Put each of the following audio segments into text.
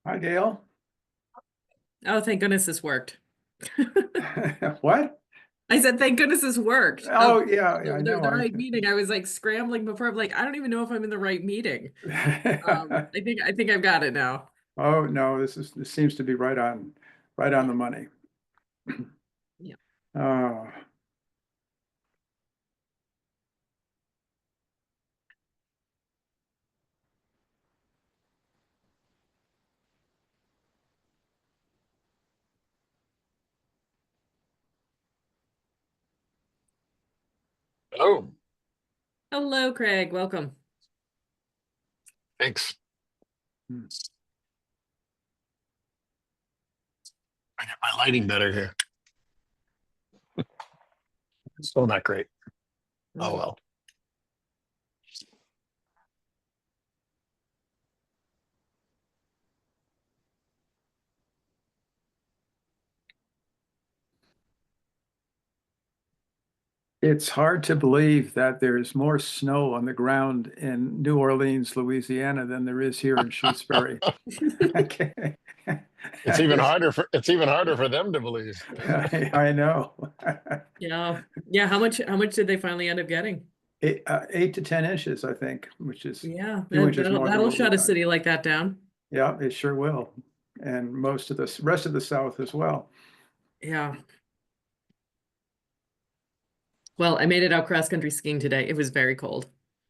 Hi, Gail. Oh, thank goodness this worked. What? I said, thank goodness this worked. Oh, yeah, yeah, I The know. right meeting. I was like scrambling before. I'm like, I don't even know if I'm in the right meeting. I think I've got it now. Oh, no, this seems to be right on the money. Yeah. Oh, Oh, Hello, Craig. Welcome. thanks. hmm. I get my lighting better here. Still not great. Oh Mm. well. It's hard to believe that there's more snow on the ground in New Orleans, Louisiana than there is here in Shutesbury. Okay. It's even harder for them to believe. I know. Yeah. Yeah. How much did they finally end up getting? 8 to 10 inches, I think, which is Yeah, 2 inches that'll more than that'll what we shut a got. city like that down. Yeah, it sure will. And most of the rest of the South as well. Yeah. Well, I made it out cross country skiing today. It was very cold.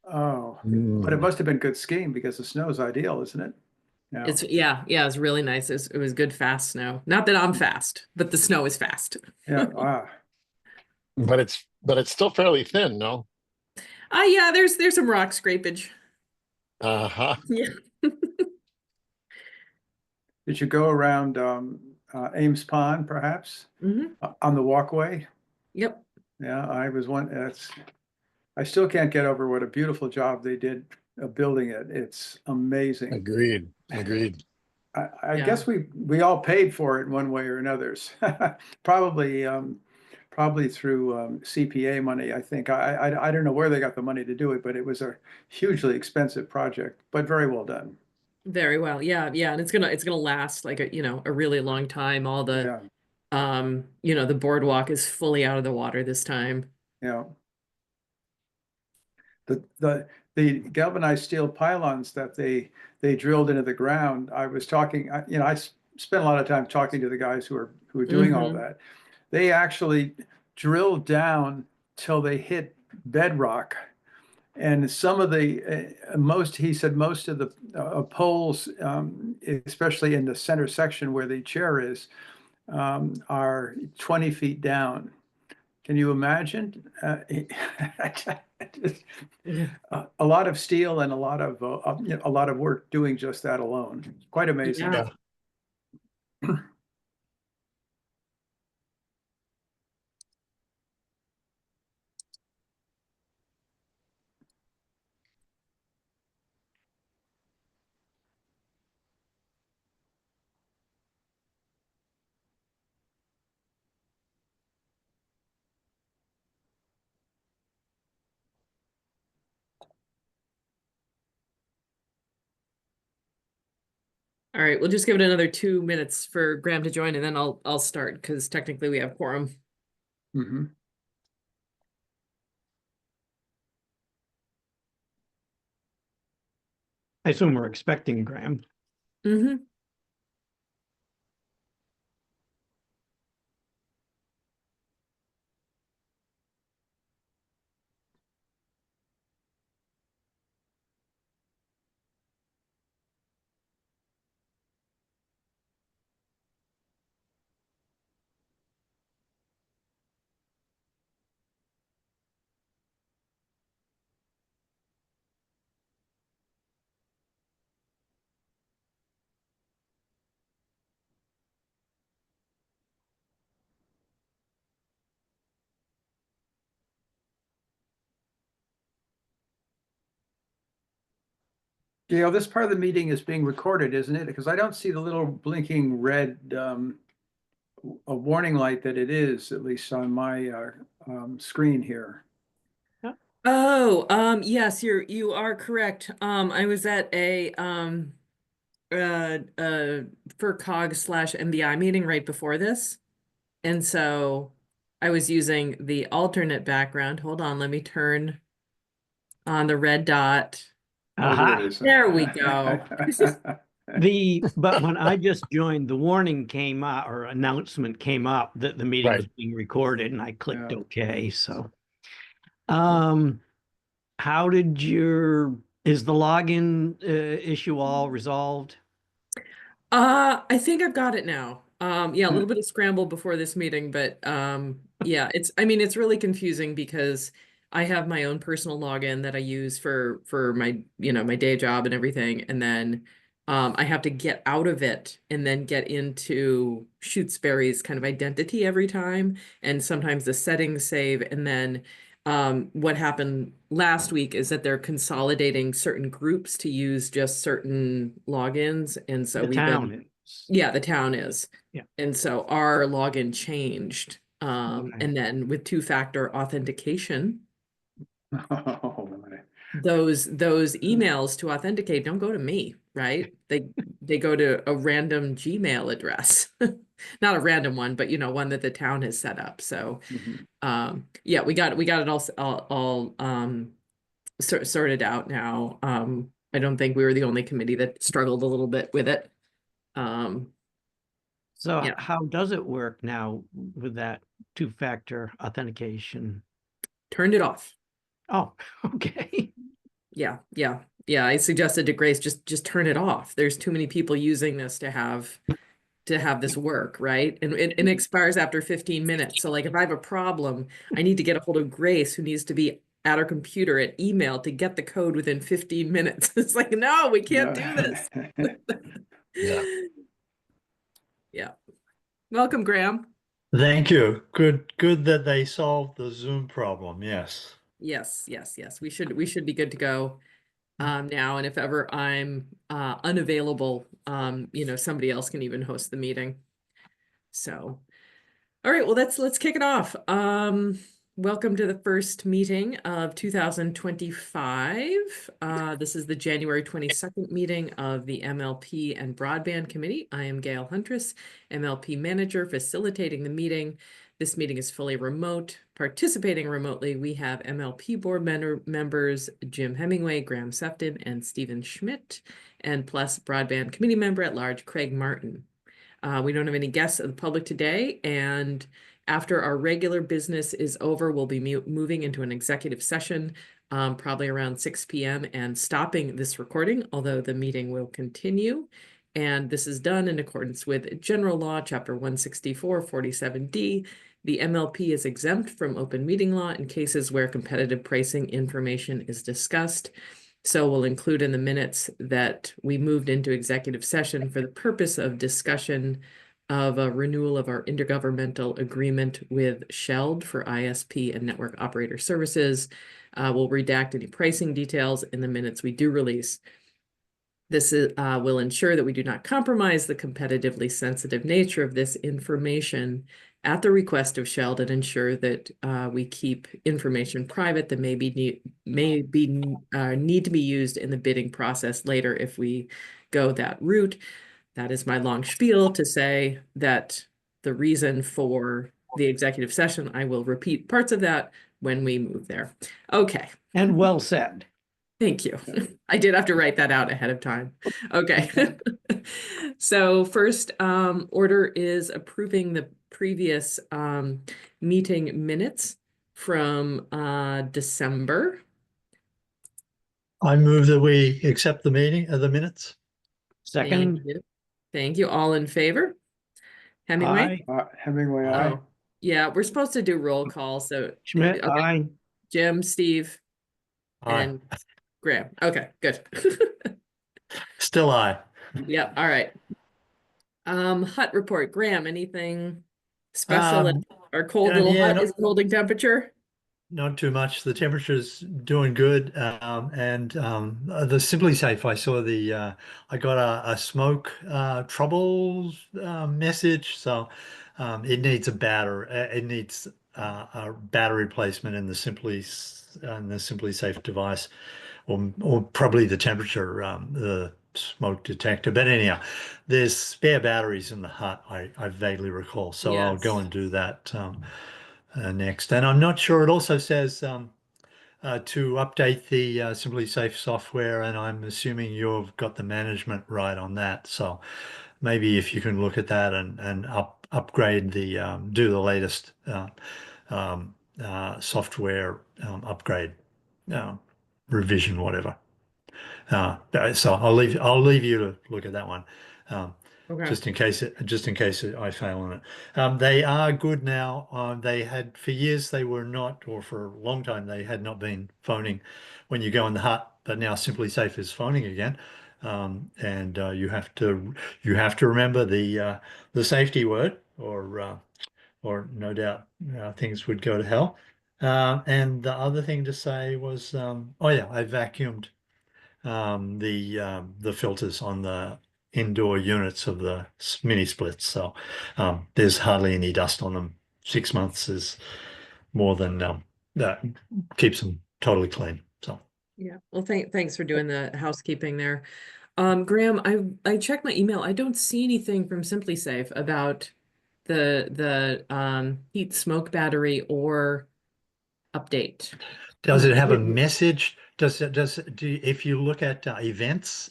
Oh, but it Mm, must have been good skiing because the snow is ideal, isn't it? Yeah. Yeah, it was really nice. It was good fast snow. Not that I'm fast, but the snow is fast. Yeah. Ah. but it's still fairly thin, no? Yeah, there's some rock scrapage. Uh-huh. Yeah. Did you go around Ames Pond, perhaps, Hmm. on the walkway? Yep. Yeah, I was one. I still can't get over what a beautiful job they did of building it. It's amazing. Agreed. Agreed. I Yeah. guess we all paid for it in one way or another. Probably probably through CPA money. I think I don't know where they got the money to do it, but it was a hugely expensive project, but very well done. Very well. Yeah, yeah. And it's gonna last like a really long time. All the Yeah, the boardwalk is fully out of the water this time. yeah. The galvanized steel pylons that they drilled into the ground. I was talking. Spent a lot of time talking to the guys who are doing all Hmm. that. They actually drilled down till they hit bedrock. And some of the he said most of the poles, especially in the center section where the chair is, are 20 feet down. Can you imagine? Yeah. A lot of steel and a lot of work doing just that alone. Quite amazing. Yeah. Yeah. All right, we'll just give it another 2 minutes for Graham to join, and then I'll start because technically we have quorum. Mhm. I assume we're expecting Graham. Hmm. Gail, this part of the meeting is being recorded, isn't it? Because I don't see the little blinking red a warning light that it is, at least on my screen here. Oh, yes, you are correct. I was at a FERCog/MBI meeting right before this. And so I was using the alternate background. Hold on, let me turn on the red dot. Oh, here it Aha. is. There we go. But when I just joined, the warning came up or announcement came up that the meeting Right. was being recorded, and I clicked Yeah. OK. So, how did is the login issue all resolved? I think I've got it now. Yeah, a little bit of scramble before this meeting, but yeah, I mean, it's really confusing because I have my own personal login that I use for my, my day job and everything, and then I have to get out of it and then get into Shutesbury's kind of identity every time, and sometimes the settings save, and then what happened last week is that they're consolidating certain groups to use just certain logins, and so The we've town been. is. Yeah, the town is. Yeah. And so our login changed. Okay. And then with two-factor authentication, Oh, my. those emails to authenticate don't go to me, right? They go to a random Gmail address. Not a random one, but one that the town has set up. So Mhm. yeah, we got it all sorted out now. I don't think we were the only committee that struggled a little bit with it. So Yeah. how does it work now with that two-factor authentication? Turned it off. Oh, okay. Yeah. I suggested to Grace just turn it off. There's too many people using this to have this work, right? And it expires after 15 minutes. So like if I have a problem, I need to get a hold of Grace, who needs to be at her computer at email to get the code within 15 minutes. It's like, no, we can't do this. Yeah. Yeah. Welcome, Graham. Thank you. Good that they solved the Zoom problem. Yes. Yes. We should be good to go now. And if ever I'm unavailable, somebody else can even host the meeting. So, all right, well, let's kick it off. Welcome to the first meeting of 2025. This is the January 22nd meeting of the MLP and Broadband Committee. I am Gail Huntress, MLP Manager, facilitating the meeting. This meeting is fully remote. Participating remotely, we have MLP board members Jim Hemingway, Graham Sefton, and Stephen Schmidt, and plus Broadband Committee member at large Craig Martin. We don't have any guests of the public today, and after our regular business is over, we'll be moving into an executive session, probably around 6 p.m. and stopping this recording, although the meeting will continue. And this is done in accordance with General Law, Chapter 164, 47D. The MLP is exempt from open meeting law in cases where competitive pricing information is discussed. So we'll include in the minutes that we moved into executive session for the purpose of discussion of a renewal of our intergovernmental agreement with Sheld for ISP and network operator services. We'll redact any pricing details in the minutes we do release. This will ensure that we do not compromise the competitively sensitive nature of this information at the request of Sheld, and ensure that we keep information private that need to be used in the bidding process later if we go that route. That is my long spiel to say that the reason for the executive session, I will repeat parts of that when we move there. Okay. And well said. Thank you. I did have to write that out ahead of time. Okay. So first order is approving the previous meeting minutes from December. I move that we accept the minutes. Thank Second, you. Thank you. All in favor? Hemingway? aye. Hemingway, Aye. aye. Yeah, we're supposed to do roll call. So Schmidt, okay. aye. Jim, Steve, Aye. and Graham. Okay, good. Still aye. Yeah, all right. Hut report. Graham, anything special? Our cold little yeah, hut no- is holding temperature? Not too much. The temperature's doing good. The Simply Safe, I saw I got a smoke troubles message. So it needs it needs a battery replacement in the Simply Safe device, or probably the temperature. smoke detector. But anyhow, there's spare batteries in the hut, I vaguely recall. So I'll go Yes. and do that next. And I'm not sure, it also says to update the Simply Safe software, and I'm assuming you've got the management right on that. So maybe if you can look at that and upgrade the do the latest software upgrade revision, whatever. So I'll leave you to look at that one. Um, Okay. just in case I fail on it. They are good now. They had for years they were not, or for a long time they had not been phoning when you go in the hut, but now Simply Safe is phoning again. And you have to remember the safety word, or no doubt things would go to hell. And the other thing to say was, oh yeah, I vacuumed the filters on the indoor units of the mini splits. So there's hardly any dust on them. 6 months is more than that keeps them totally clean. So Yeah. Well, thanks for doing the housekeeping there. Graham, I checked my email. I don't see anything from Simply Safe about the heat smoke battery or update. does it have a message? If you look at events,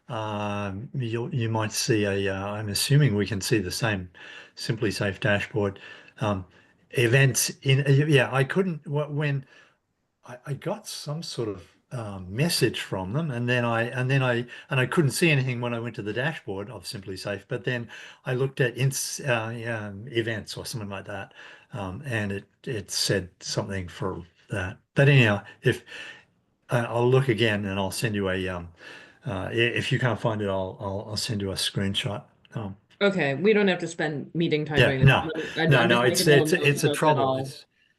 you might see I'm assuming we can see the same Simply Safe dashboard. Events yeah, I couldn't when I got some sort of message from them, and then I couldn't see anything when I went to the dashboard of Simply Safe. But then I looked at events or something like that, and it said something for that. But anyhow, if I'll look again and I'll send you a if you can't find it, I'll send you a screenshot. Okay, we don't have to spend meeting time Yeah, doing no, this. no, I'm no. just It's making a little it's note it's a so that trouble. I'll,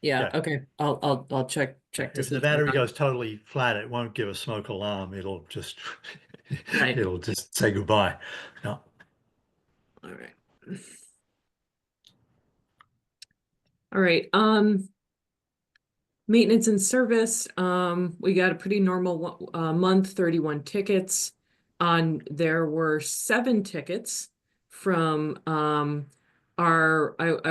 yeah, Yeah. okay. I'll check to If see. the if I battery got- goes totally flat, it won't give a smoke alarm. It'll just Right. it'll just say goodbye. No. All right. All right. Maintenance and service, we got a pretty normal month, 31 tickets. There were 7 tickets from I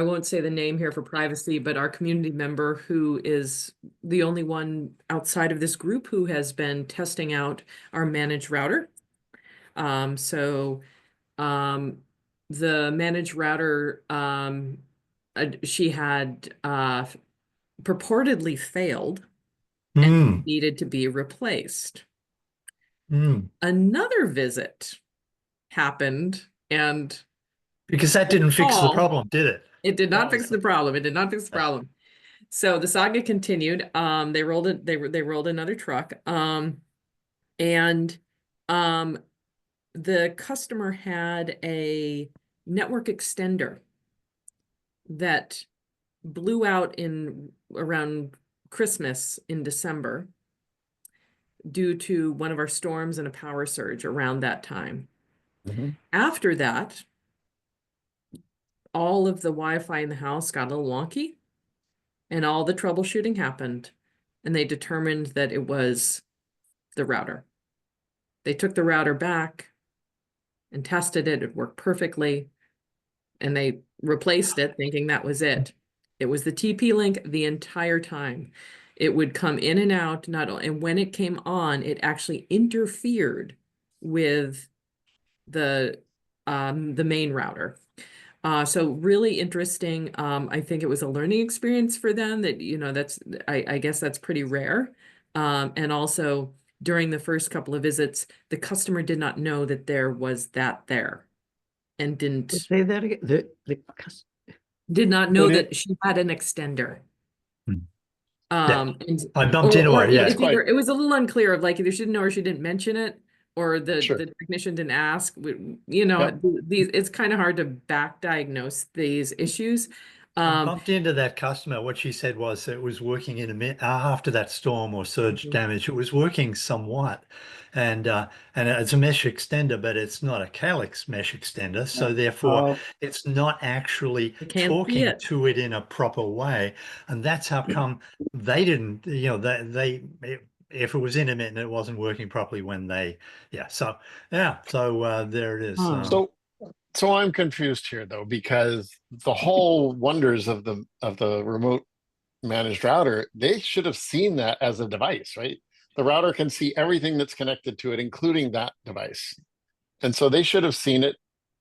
won't say the name here for privacy, but our community member who is the only one outside of this group who has been testing out our managed router. So the managed router, she had purportedly failed and Mm, needed to be replaced. mm. Another visit happened, and Because that didn't fix the Paul, problem, did it? it did That not was fix the problem. It did not fix the problem. So the saga continued. They rolled it. They rolled another truck. And the customer had a network extender that blew out in around Christmas in December due to one of our storms and a power surge around that time. Mhm. After that, all of the Wi-Fi in the house got a little wonky and all the troubleshooting happened, and they determined that it was the router. They took the router back and tested it. It worked perfectly, and they replaced it thinking that was it. It was the TP link the entire time. It would come in and out, and when it came on, it actually interfered with the main router. So really interesting. I think it was a learning experience for them that, I guess that's pretty rare. And also during the first couple of visits, the customer did not know that there was that there and Say that again. did not know But that she had an extender. Yeah. And I bumped into or her. Yeah. it's either, it was a little unclear of like either she didn't know or she didn't mention it, or Sure. the technician didn't ask. Yep. These it's kind of hard to back diagnose these issues. I bumped into that customer. What she said was it was working in a minute after that storm or surge Mhm. damage. It was working somewhat, and it's a mesh extender, but it's not a calyx mesh extender. So therefore, it's not actually You can't see talking it. to it in a proper way, and that's how come they didn't. if it was intermittent, it wasn't working properly when they, so there it is. Huh. So I'm confused here though, because the whole wonders of the remote managed router, they should have seen that as a device, right? The router can see everything that's connected to it, including that device. And so they should have seen it.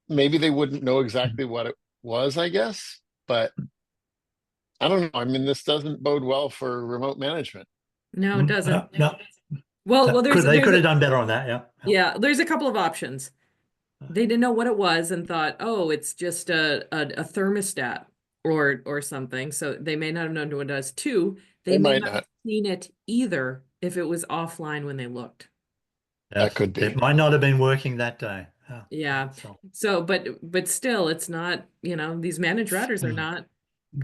Maybe they wouldn't know exactly what it was, I guess, but I don't know. I mean, this doesn't bode well for remote management. No, it doesn't. No, Well, they could have done better on that. yeah, there's a couple of options. They didn't know what it was and thought, oh, it's just a thermostat or something. So they may not have known what it does. Two, they They may might not not. have seen it either if it was offline when they looked. That could be. It might not have been working that day. Yeah. So, So, but still, it's not, these managed routers are Mm. not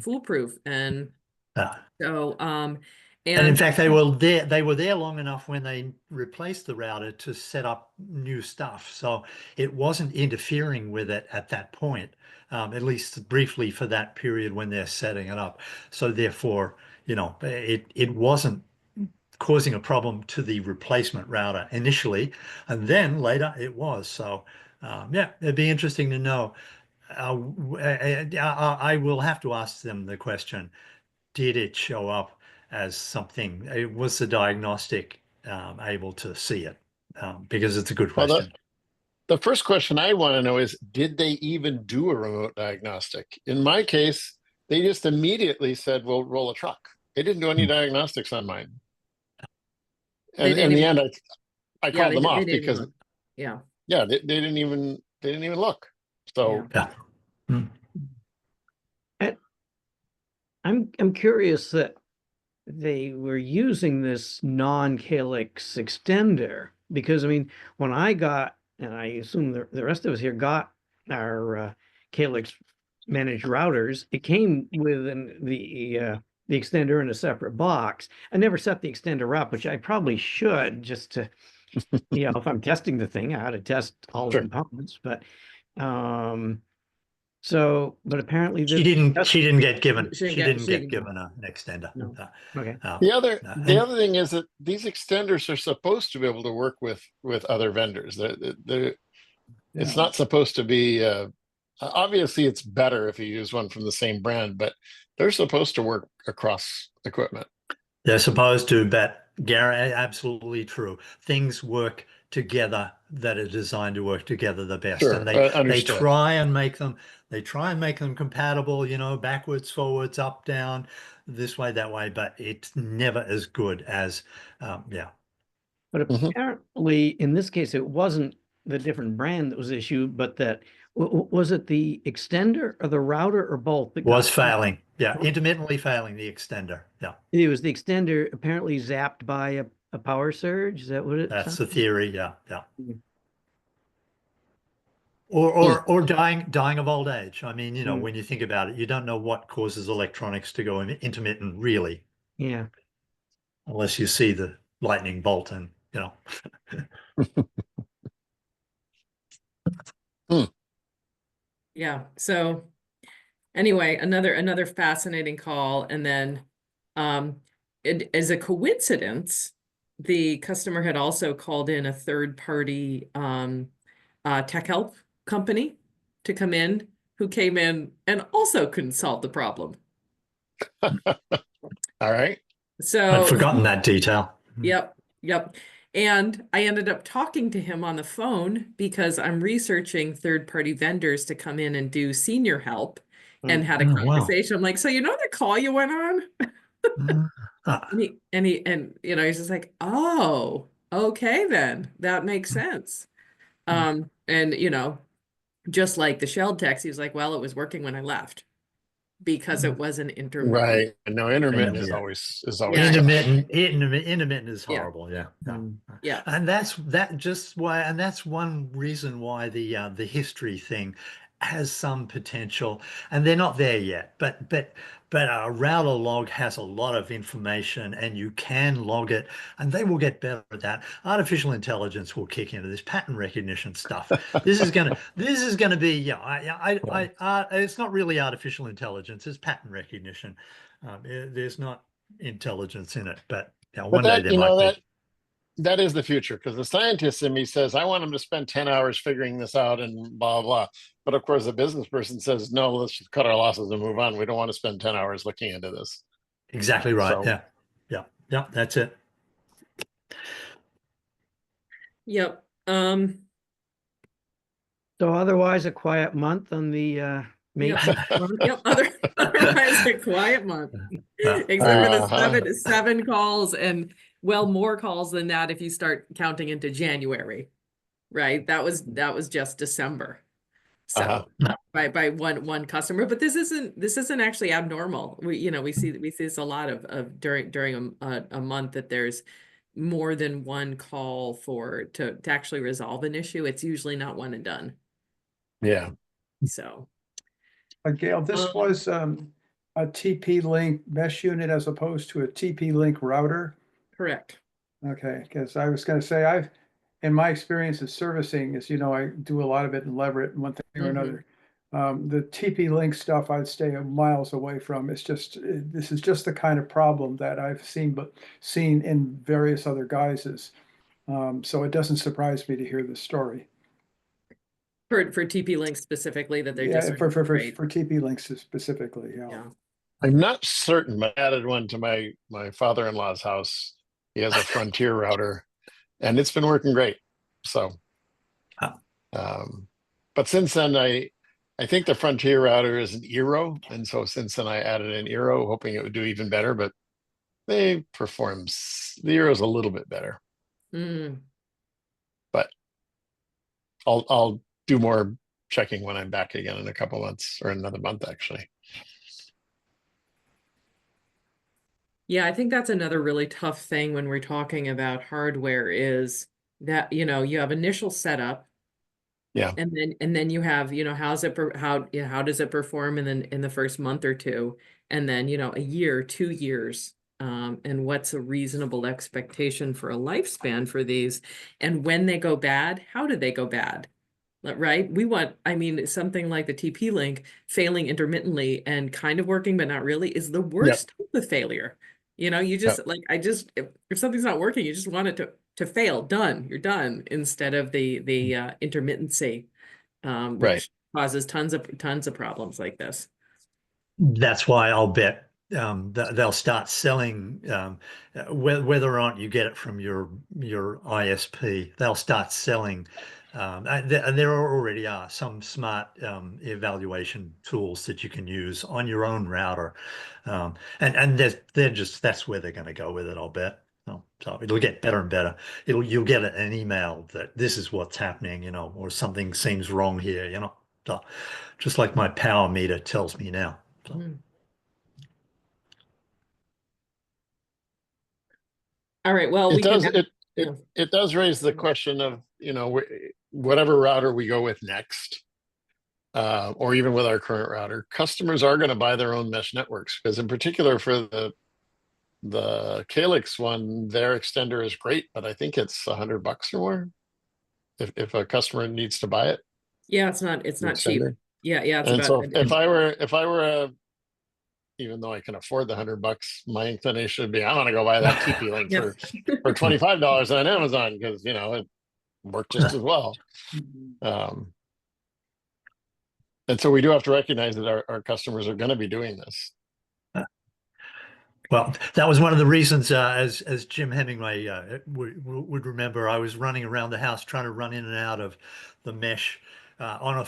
foolproof. And yeah. so, And in fact, they were there long enough when they replaced the router to set up new stuff. So it wasn't interfering with it at that point, at least briefly for that period when they're setting it up. So therefore, it wasn't causing a problem to the replacement router initially, and then later it was. So it'd be interesting to know. I will have to ask them the question: did it show up as something? Was the diagnostic able to see it? Because it's a good Well, question. the first question I want to know is, did they even do a remote diagnostic? In my case, they just immediately said, "We'll roll a truck." They didn't do any diagnostics on mine. And in the end, I called them off because, yeah. they didn't even look. So Yeah. I'm curious that they were using this non-calyx extender, because I mean, when I got, and I assume the rest of us here got our calyx managed routers, it came with the extender in a separate box. I never set the extender up, which I probably should, just to, if I'm testing the thing, I ought to test all the Sure. components. But but apparently She didn't get given given an extender. No. Okay. the other thing is that these extenders are supposed to be able to work with other vendors. It's not supposed to be. Obviously, it's better if you use one from the same brand, but they're supposed to work across equipment. They're supposed to, but Gary, absolutely true. Things work together that are designed to work together the best. Sure, And they understood. try and make them compatible, backwards, forwards, up, down, this way, that way, but it's never as good as But apparently, in this case, it wasn't the different brand that was issued, but that was it the extender or the router or both that was got failing. Yeah, intermittently failing the extender. Yeah. It was the extender apparently zapped by a power surge. Is that what it? That's sounds the theory. Yeah. Mhm. Or dying of old age. I mean, Mm. when you think about it, you don't know what causes electronics to go intermittent, really, Yeah. unless you see the lightning bolt and Yeah. So anyway, another fascinating call. And then as a coincidence, the customer had also called in a third party tech help company to come in, who came in and also couldn't solve the problem. All right. So I'd forgotten that detail. Yep. And I ended up talking to him on the phone because I'm researching third-party vendors to come in and do senior help, and had a Oh, wow. conversation. I'm like, so the call you went on? Ah. And he's just like, oh, okay, then that makes sense. And just like the shelled text, he was like, well, it was working when I left because it was an intermittent. Right. No, intermittent is Yeah. always Yeah. tough. Intermittent is Yeah. horrible. Yeah. Yeah. And that's one reason why the history thing has some potential, and they're not there yet. But a router log has a lot of information, and you can log it, and they will get better at that. Artificial intelligence will kick into this pattern recognition stuff. This is gonna be it's not really artificial intelligence, it's pattern recognition. There's not intelligence in it, but one day there might be. that is the future, because the scientist in me says, I want them to spend 10 hours figuring this out and blah, blah. But of course, the business person says, no, let's just cut our losses and move on. We don't want to spend 10 hours looking into this. Exactly right. So- Yeah. Yeah. Yeah. That's it. Yep. So otherwise, a quiet month on the May Yep. 10th front? Yep. Otherwise, a quiet month, Yeah. except for the Uh-huh. seven calls, and well, more calls than that if you start counting into January, right? That was just December. So Uh-huh. by one customer, but this isn't actually abnormal. We see this a lot of during a month, that there's more than one call to actually resolve an issue. It's usually not one and done. Yeah. So Gail, this was a TP-Link mesh unit as opposed to a TP-Link router. correct. Okay, because I was going to say, in my experience of servicing, as you know, I do a lot of it in Leverett, one thing or another. The TP-Link stuff I'd stay miles away from. It's just, this is just the kind of problem that I've seen in various other guises. So it doesn't surprise me to hear this story. For TP-Link specifically, that they're Yeah, just for great. TP-Links specifically, yeah. Yeah. I'm not certain, but I added one to my father-in-law's house. He has a Frontier router, and it's been working great. So, but since then, I think the Frontier router is an Eero, and so since then I added an Eero, hoping it would do even better. But the Eero's a little bit better. But I'll do more checking when I'm back again in a couple months, or another month actually. Yeah, I think that's another really tough thing when we're talking about hardware, is that, you have initial setup. Yeah. And then you have, how does it perform in the first month or two, and then, a year, 2 years, and what's a reasonable expectation for a lifespan for these, and when they go bad, how do they go bad? Right? Something like the TP-Link failing intermittently and kind of working, but not really, is the worst type of failure. You just if something's not working, you just want it to fail, done, you're done, instead of the intermittency, Right. which causes tons of problems like this. That's why I'll bet they'll start selling, whether or not you get it from your ISP, they'll start selling. And there already are some smart evaluation tools that you can use on your own router, and that's where they're going to go with it, I'll bet. So it'll get better and better. You'll get an email that this is what's happening, or something seems wrong here, So just like my power meter tells me now. So. All right, well, it does raise the question of, whatever router we go with next, or even with our current router, customers are going to buy their own mesh networks, because in particular for the Calyx one, their extender is great, but I think it's $100 or more if a customer needs to buy it. Yeah, it's not cheap. Extender. Yeah, it's And about, so if I were even though I can afford the $100, my inclination would be, I want to go buy that TP-Link Yeah. for $25 on Amazon, because it worked just as well. And so we do have to recognize that our customers are going to be doing this. Well, that was one of the reasons, as Jim Hemingway would remember, I was running around the house trying to run in and out of the mesh on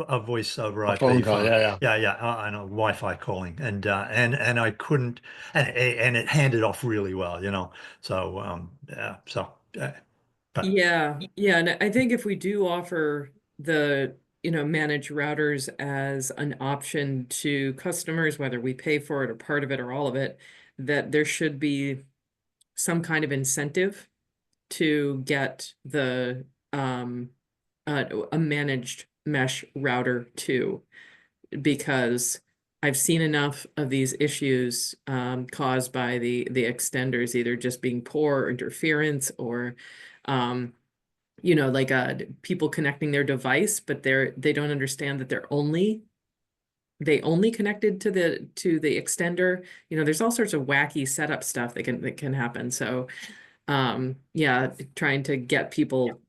a voice over IP phone call, on a Wi-Fi calling, and I couldn't, and it handed off really well, So but yeah, and I think if we do offer the managed routers as an option to customers, whether we pay for it or part of it or all of it, that there should be some kind of incentive to get the a managed mesh router too, because I've seen enough of these issues caused by the extenders either just being poor interference, or like people connecting their device, but they don't understand that they only connected to the extender. There's all sorts of wacky setup stuff that can happen. So yeah, trying to get people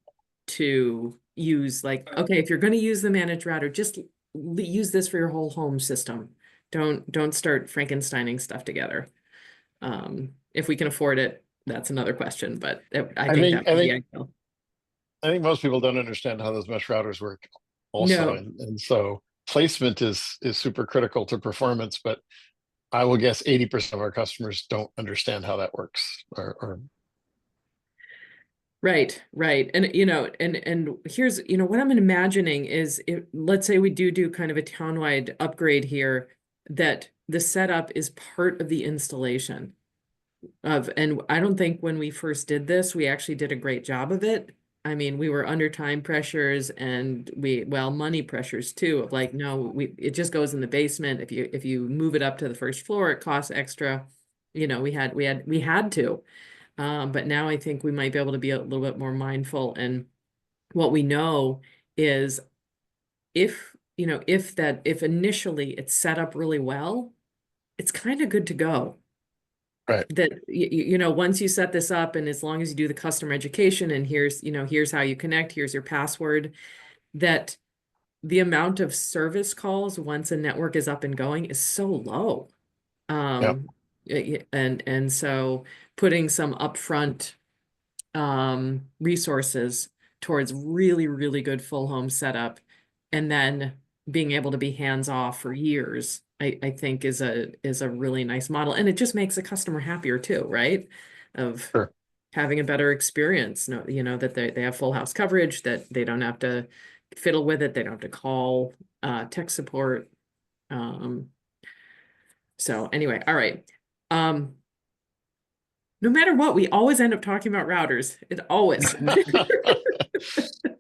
to use like, okay, if you're going to use the managed router, just use this for your whole home system. Don't start Frankensteining stuff together. If we can afford it, that's another question, but I I think think that I would be think ideal. I think most people don't understand how those mesh routers work also. No, And so placement is super critical to performance, but I will guess 80% of our customers don't understand how that works or right, right. And and here's, what I'm imagining is if, let's say we do kind of a townwide upgrade here, that the setup is part of the installation and I don't think when we first did this, we actually did a great job of it. I mean, we were under time pressures and money pressures too, of like, no, it just goes in the basement. If you move it up to the first floor, it costs extra. We had to. But now I think we might be able to be a little bit more mindful. And what we know is if initially it's set up really well, it's kind of good to go. right. That once you set this up, and as long as you do the customer education, and here's how you connect, here's your password, that the amount of service calls once a network is up and going is so low. Yep. And so putting some upfront resources towards really, really good full home setup, and then being able to be hands off for years, I think is a really nice model. And it just makes the customer happier too, right? Of Sure. having a better experience. No, that they have full house coverage, that they don't have to fiddle with it, they don't have to call tech support. So anyway, all right. No matter what, we always end up talking about routers. It always.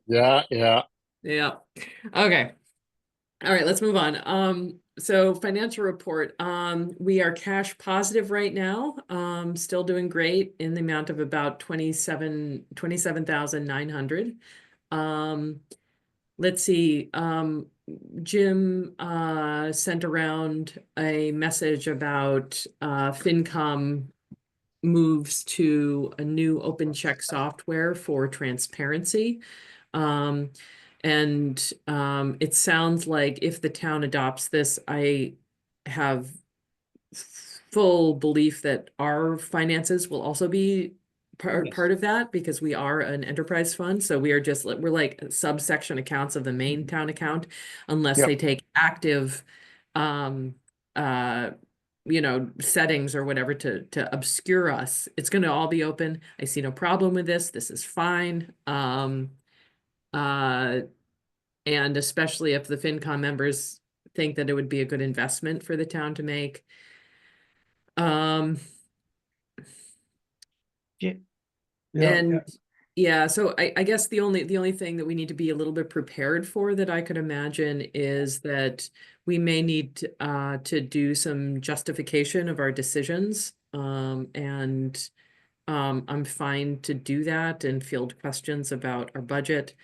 Yeah, yeah. Yeah. Okay. All right, let's move on. So financial report. We are cash positive right now. Still doing great in the amount of about 27,900. Let's see. Jim sent around a message about FinCom moves to a new open check software for transparency. And it sounds like if the town adopts this, I have full belief that our finances will also be part of that, because we are an enterprise fund. So we're like subsection accounts of the main town account, unless Yep. they take active settings or whatever to obscure us. It's going to all be open. I see no problem with this. This is fine. And especially if the FinCom members think that it would be a good investment for the town to make. Yeah. And yeah, so I guess the only thing that we need to be a little bit prepared for, that I could imagine, is that we may need to do some justification of our decisions. And I'm fine to do that and field questions about our budget.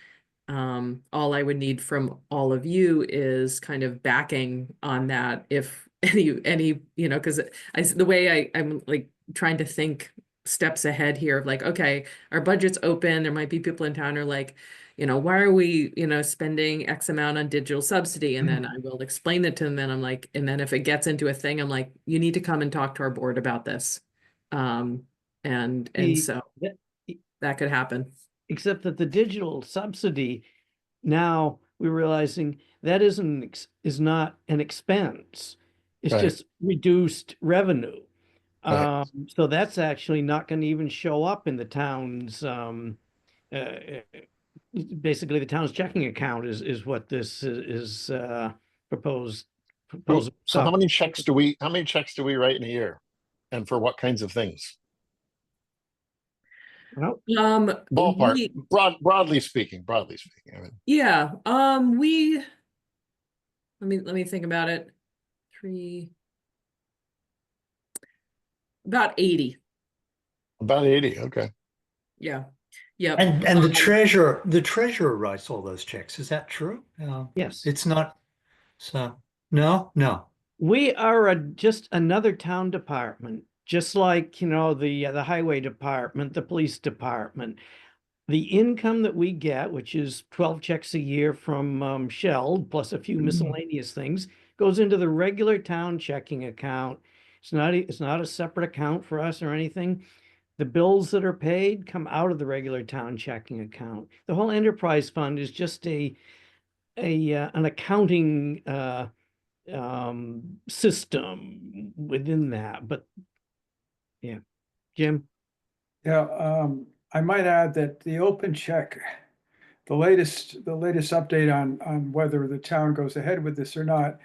All I would need from all of you is kind of backing on that, if any, because the way I'm like trying to think steps ahead here of like, okay, our budget's open. There might be people in town who are like, why are we, spending X amount on digital subsidy? And then I will explain it to them. And I'm like, and then if it gets into a thing, I'm like, you need to come and talk to our board about this. And so that could happen. Except that the digital subsidy, now we're realizing that is not an expense. It's Right. just reduced revenue. Right. So that's actually not going to even show up in the town's, basically the town's checking account is what this is proposed. So how many checks do we write in a year? And for what kinds of things? Well, Ballpark, broadly speaking. I mean, yeah, let me think about it. About 80. about 80. Okay. Yeah. Yeah. And the treasurer writes all those checks. Is that true? yes. It's not. So no. We are just another town department just like, you know, the highway department, the police department, the income that we get, which is 12 checks a year from Shell, plus a few miscellaneous things, goes into the regular town checking account. It's not a separate account for us or anything. The bills that are paid come out of the regular town checking account. The whole enterprise fund is just an accounting system within that. But yeah, Jim. Yeah, I might add that the open check, the latest update on whether the town goes ahead with this or not,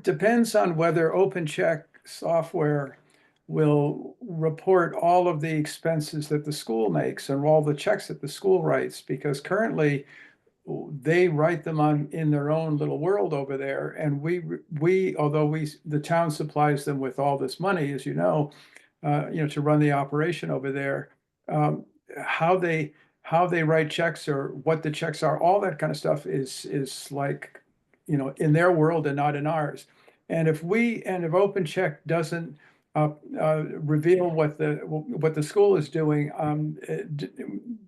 depends on whether open check software will report all of the expenses that the school makes and all the checks that the school writes, because currently they write them in their own little world over there, and although the town supplies them with all this money, as you know, to run the operation over there, um, how they write checks or what the checks are, all that kind of stuff is like, in their world and not in ours. And if OpenCheck doesn't reveal what the school is doing,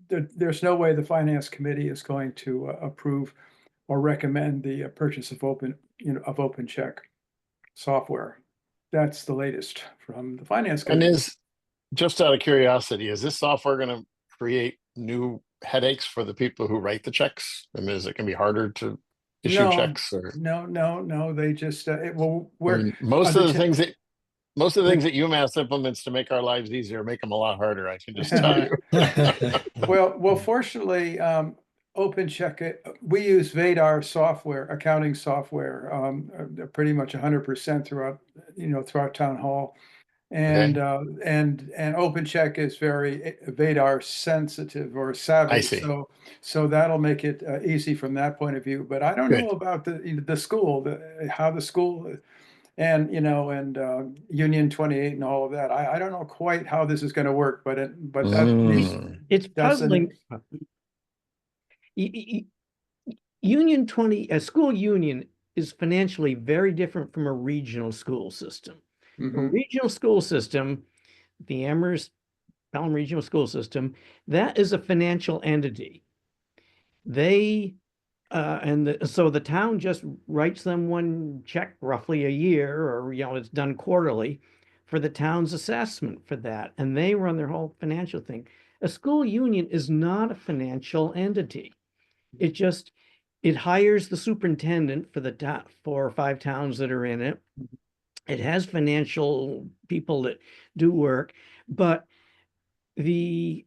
there's no way the finance committee is going to approve or recommend the purchase of OpenCheck software. That's the latest from the finance And committee. just out of curiosity, is this software going to create new headaches for the people who write the checks? And is it going to be harder to issue No, checks? Or no, they just most of the things that UMass implements to make our lives easier make them a lot harder. I can just tell you. Well, fortunately, OpenCheck, we use Vadar software, accounting software, pretty much 100% throughout town hall. And OpenCheck is very Vadar sensitive or savvy. I see. So that'll make it easy from that point of view. But I don't Good. know about the school, how the school and Union 28 and all of that. I don't know quite how this is going to work, but It's that's puzzling. Union 20, a school union is financially very different from a regional school system. A regional school system, the Amherst Pelham Regional School System, that is a financial entity. So the town just writes them one check roughly a year, or it's done quarterly for the town's assessment for that, and they run their whole financial thing. A school union is not a financial entity. It hires the superintendent for the 4 or 5 towns that are in it. It has financial people that do work, but the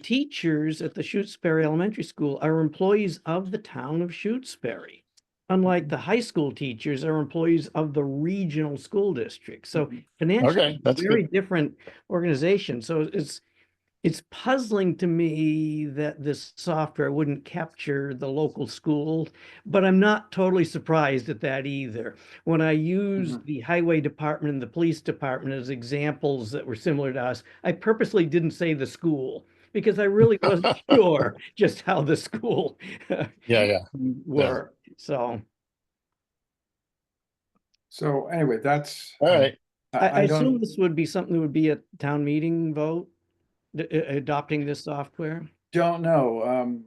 teachers at the Shutesbury Elementary School are employees of the town of Shutesbury, unlike the high school teachers are employees of the regional school district. So financially, that's very good. different organization. So it's puzzling to me that this software wouldn't capture the local school, but I'm not totally surprised at that either. When I used the highway department and the police department as examples that were similar to us, I purposely didn't say the school because I really wasn't sure just how the school were. So anyway, that's all right. I assume this would be something that would be a town meeting vote, adopting this software. Don't know.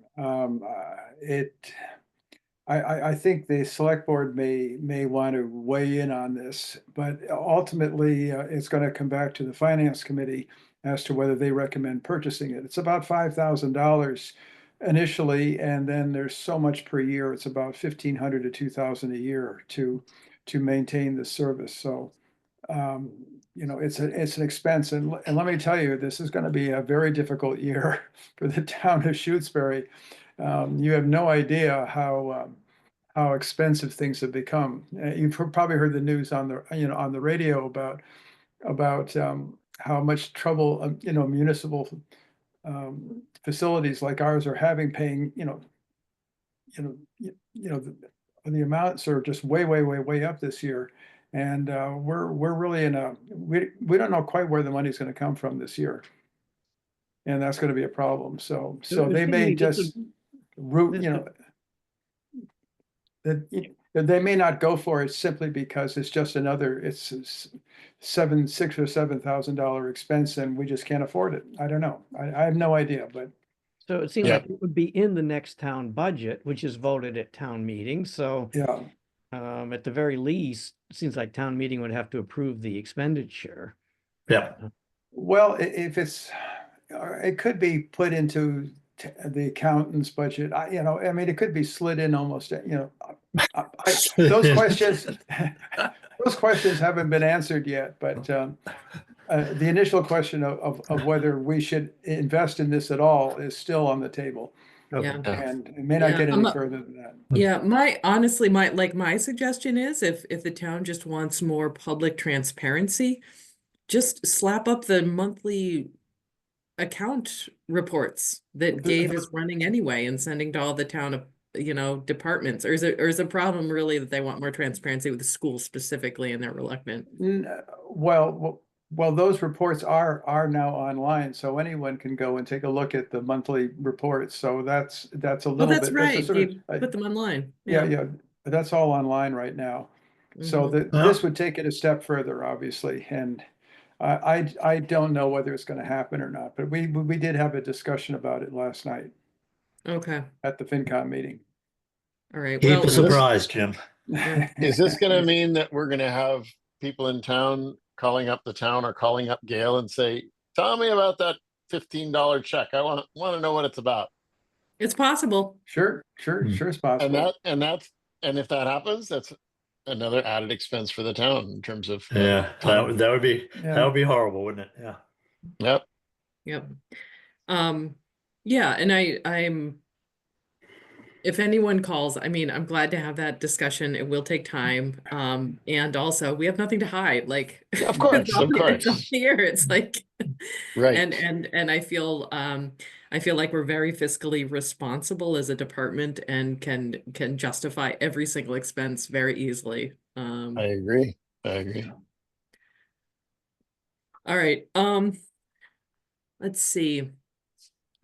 I think the select board may want to weigh in on this, but ultimately it's going to come back to the finance committee as to whether they recommend purchasing it. It's about $5,000 initially, and then there's so much per year. It's about $1,500 to $2,000 a year to maintain the service. So it's an expense, and let me tell you, this is going to be a very difficult year for the town of Shutesbury. You have no idea how expensive things have become. You've probably heard the news on the radio about how much trouble municipal facilities like ours are having paying the amounts are just way up this year. And we're really we don't know quite where the money's going to come from this year, and that's going to be a problem. So they may just that they may not go for it simply because it's just another. It's $6,000 or $7,000 expense and we just can't afford it. I don't know. I have no idea, but So it seemed Yeah. like it would be in the next town budget, which is voted at town meeting. So yeah. at the very least, it seems like town meeting would have to approve the expenditure. Yeah. Well, if it's, it could be put into the accountant's budget. I mean, it could be slid in almost, those questions, those questions haven't been answered yet, but the initial question of whether we should invest in this at all is still on the table. Yeah. Yeah. And it may not Yeah, get I'm any not- further than that. Yeah, my suggestion is if the town just wants more public transparency, just slap up the monthly account reports that Dave is running anyway and sending to all the town, departments. Or is the problem really that they want more transparency with the school specifically and they're reluctant? Well, those reports are now online, so anyone can go and take a look at the monthly reports. So that's a Oh, little that's bit. right. sort of- Dave put them online. Yeah, that's all online right now. So Mhm. this would take it a step further, obviously, and I don't know whether it's going to happen or not. But we did have a discussion about it last night Okay. at the FinCom meeting. All right. Keep Well, us surprised, Jim. yeah. Is this gonna mean that we're gonna have people in town calling up the town or calling up Gail and say, tell me about that $15 check. I want to know what it's about. It's possible. Sure, Hmm. sure it's possible. And if that happens, that's another added expense for the town in terms of Yeah, that would be horrible, wouldn't it? Yeah. Yep. Yep. Yeah, and I'm if anyone calls, I mean, I'm glad to have that discussion. It will take time. And also we have nothing to hide. Like Yeah, of course, it's all of course. here. It's like Right. and I feel like we're very fiscally responsible as a department and can justify every single expense very easily. I agree. All right. Let's see.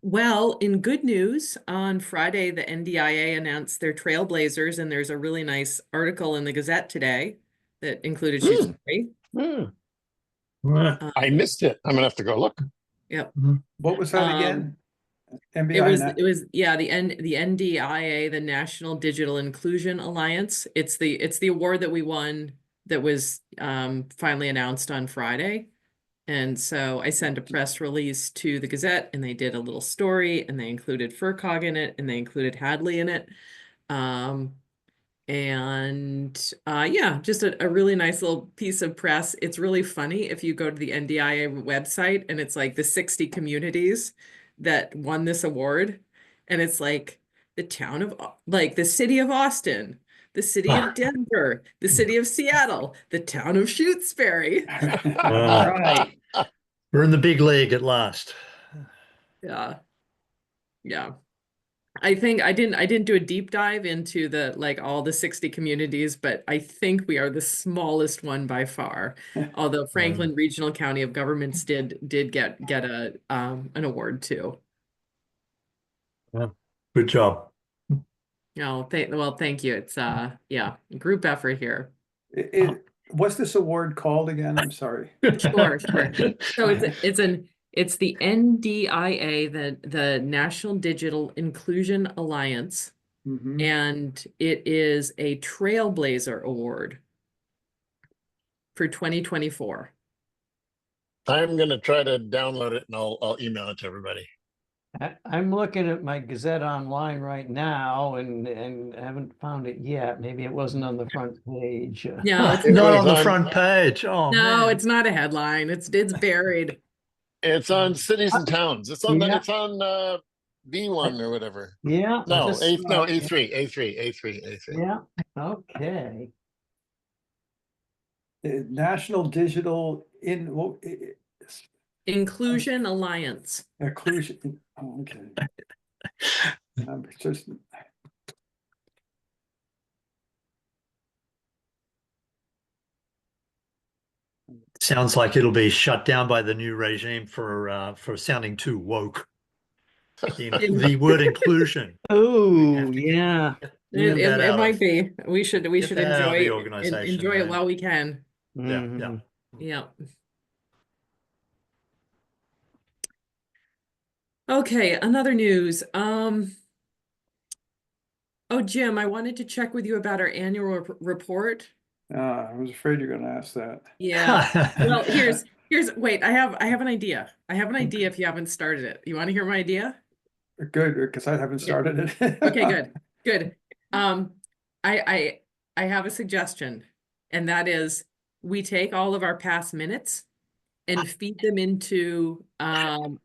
Well, in good news, on Friday, the NDIA announced their Trailblazers, and there's a really nice article in the Gazette today that included Shutesbury. I missed it. I'm gonna have to go look. Yep. What was that again? It MBI was the NDIA, the National Digital Inclusion Alliance. It's the award that we won that was finally announced on Friday. And so I sent a press release to the Gazette and they did a little story and they included FERCog in it and they included Hadley in it. Yeah, just a really nice little piece of press. It's really funny if you go to the NDIA website and it's like the 60 communities that won this award. And it's like the city of Austin, the city of Denver, the city of Seattle, the town of Shutesbury. Right. We're in the big league at last. Yeah. Yeah. I think I didn't do a deep dive into all the 60 communities, but I think we are the smallest one by far. Although Franklin Regional County of Governments did get an award too. Yeah. Good job. Oh, thank you. It's group effort here. What's this award called again? I'm sorry. Sure. So it's the NDIA, the National Digital Inclusion Alliance, Mhm. and it is a Trailblazer Award for 2024. I'm gonna try to download it and I'll email it to everybody. I'm looking at my Gazette online right now and haven't found it yet. Maybe it wasn't on the front page. No, it's It Not was on the on- front page. Oh, no, man. it's not a headline. It's buried. It's on cities and towns. It's on Yeah. V1 or whatever. Yeah. No, just A3, saw it. A3. Yeah. Okay. National Digital Inclusion Alliance. Inclusion. Oh, okay. Just Sounds like it'll be shut down by the new regime for sounding too woke. The word inclusion. Oh, yeah. It, that it out might of- be. We should that out of the enjoy organization, enjoy it man. while we can. Yeah. Mhm. Yeah. Okay, another news. Oh, Jim, I wanted to check with you about our annual report. I was afraid you're going to ask that. Yeah. Well, wait, I have an idea. I have an idea if you haven't started it. You want to hear my idea? Good, because I haven't started it. Okay, good. Good. Um, I I have a suggestion, and that is we take all of our past minutes and feed them into an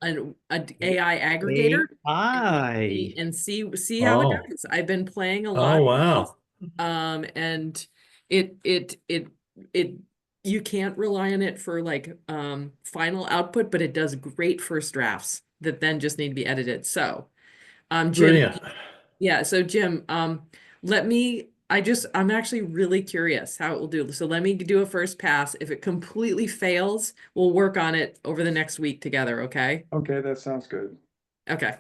AI aggregator AI. and see how it Oh, goes. I've been playing a oh, lot with this, wow. and it you can't rely on it for like final output, but it does great first drafts that then just need to be edited. So Jim, Brilliant. yeah, so Jim, I'm actually really curious how it will do. So let me do a first pass. If it completely fails, we'll work on it over the next week together, okay? Okay, that sounds good. Okay.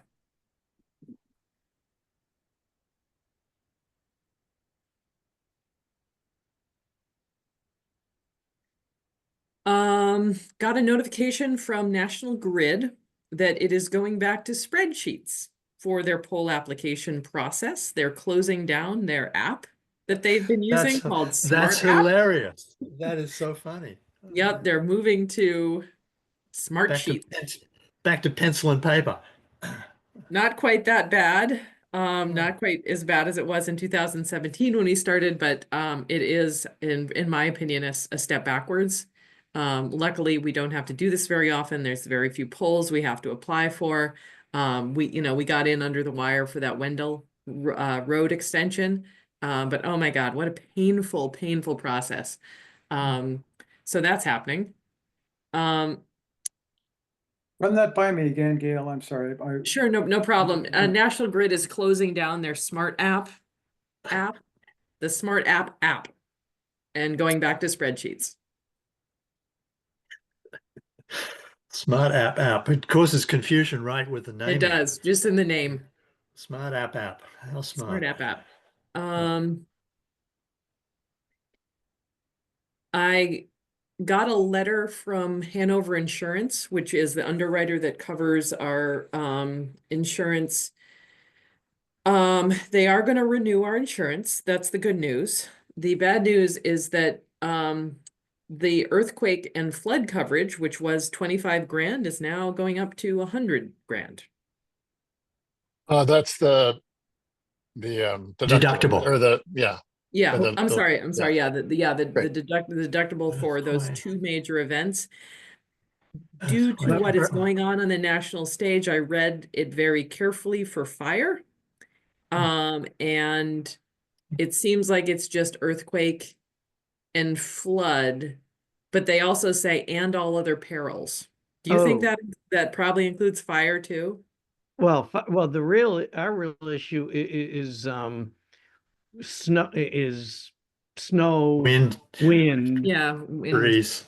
Got a notification from National Grid that it is going back to spreadsheets for their poll application process. They're closing down their app that they've been using called That's Smart App. hilarious. That is so funny. Yep, they're moving to Smart Back to Sheets. back to pencil and paper. Not quite that bad. Oh. Not quite as bad as it was in 2017 when we started, but it is, in my opinion, a step backwards. Luckily, we don't have to do this very often. There's very few polls we have to apply for. We got in under the wire for that Wendell road extension. But oh my God, what a painful, painful process. So that's happening. Run that by me again, Gail. I'm sorry. Sure, no problem. National Grid is closing down their smart app, the smart app, and going back to spreadsheets. Smart app. It causes confusion, right, with the name. It does, just in the name. Smart app. How Smart smart. app. I got a letter from Hanover Insurance, which is the underwriter that covers our insurance. They are going to renew our insurance. That's the good news. The bad news is that the earthquake and flood coverage, which was 25 grand, is now going up to 100 grand. That's the deductible, Deductible. or yeah. Yeah, Or I'm sorry. Yeah, the Right. deductible for those Earthquake. two major events. Due to Earthquake. what is going on the national stage, I read it very carefully for fire. And it seems like it's just earthquake and flood, but they also say and all other perils. Do you think Oh, that probably includes fire too? well, our real issue is snow is snow, Wind, wind. Yeah, wind. trees.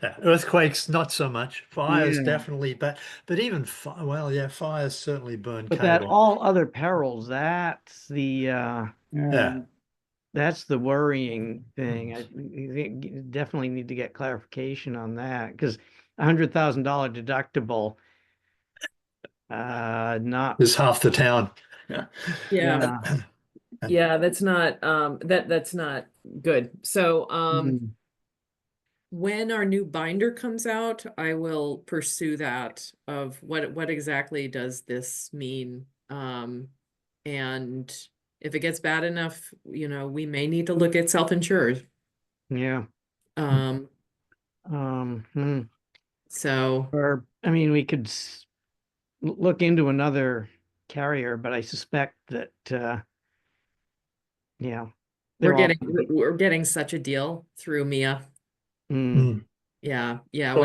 Yeah. Earthquakes, not so much. Fires, Yeah. definitely. But even well, yeah, fires certainly burn But that cable. all other perils, that's the Yeah. that's the worrying thing. I definitely need to get clarification on that because $100,000 deductible, not, There's half the town. Yeah. Yeah. yeah. Yeah, that's not that's not good. So Mm. when our new binder comes out, I will pursue that of what exactly does this mean? And if it gets bad enough, we may need to look at self-insured. Yeah. Um, Hmm. so Or, I mean, we could look into another carrier, but I suspect that, yeah, we're they're all, we're getting such a deal through Mia. mm, Mm. Yeah, So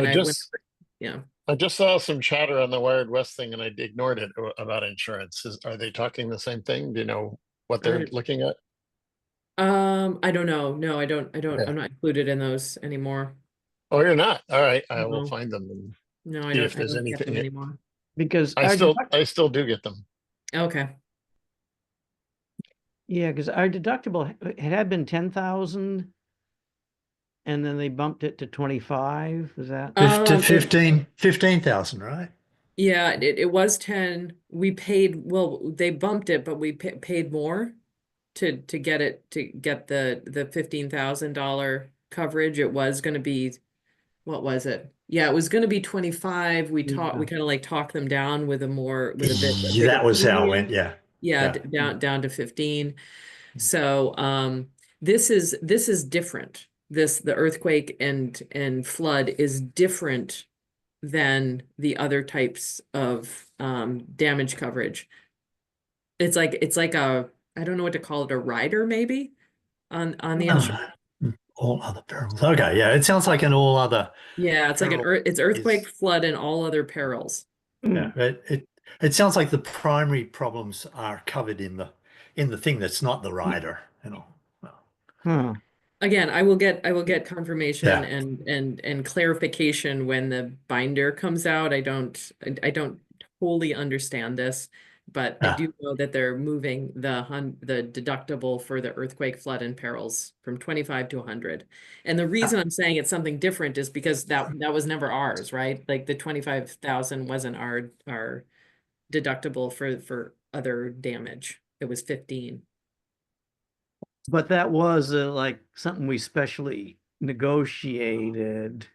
yeah. I just saw some chatter on the Wired West thing, and I ignored it about insurance. Are they talking the same thing? Do you know what they're looking at? I don't know. No, Okay. I'm not included in those anymore. Oh, you're not. All right, I will No. find them and No, see if I there's don't get them anything. anymore. because I still do get them. Okay. yeah, because our deductible it had been 10,000 and then they bumped it to 25. Is that? Um, it- 15,000, right? Yeah, it was 10. We paid, well, they bumped it, but we paid more to get the $15,000 coverage. It was going to be, what was it? Yeah, it was going to be 25. We Yeah. kind of like talked them down with a Yeah, bigger that was how it went. premium. Yeah. Yeah, Yeah. down to 15. So this is different. The earthquake and flood is different than the other types of damage coverage. It's like a, I don't know what to call it, a rider maybe on the insurance. Ah, all other perils. Okay. Yeah. It sounds like an all other Yeah, it's like peril it's earthquake, is, flood, and all other perils. yeah. It sounds like the primary problems are covered in the thing that's not the rider, you know. Well, Huh. Again, I will get confirmation yeah. and clarification when the binder comes out. I don't wholly understand this, but I Ah, do know that they're moving the deductible for the earthquake, flood, and perils from 25 to 100. And the reason I'm saying it's something different is because that was never ours, right? Like the 25,000 wasn't our deductible for other damage. It was 15. But that was like something we specially negotiated.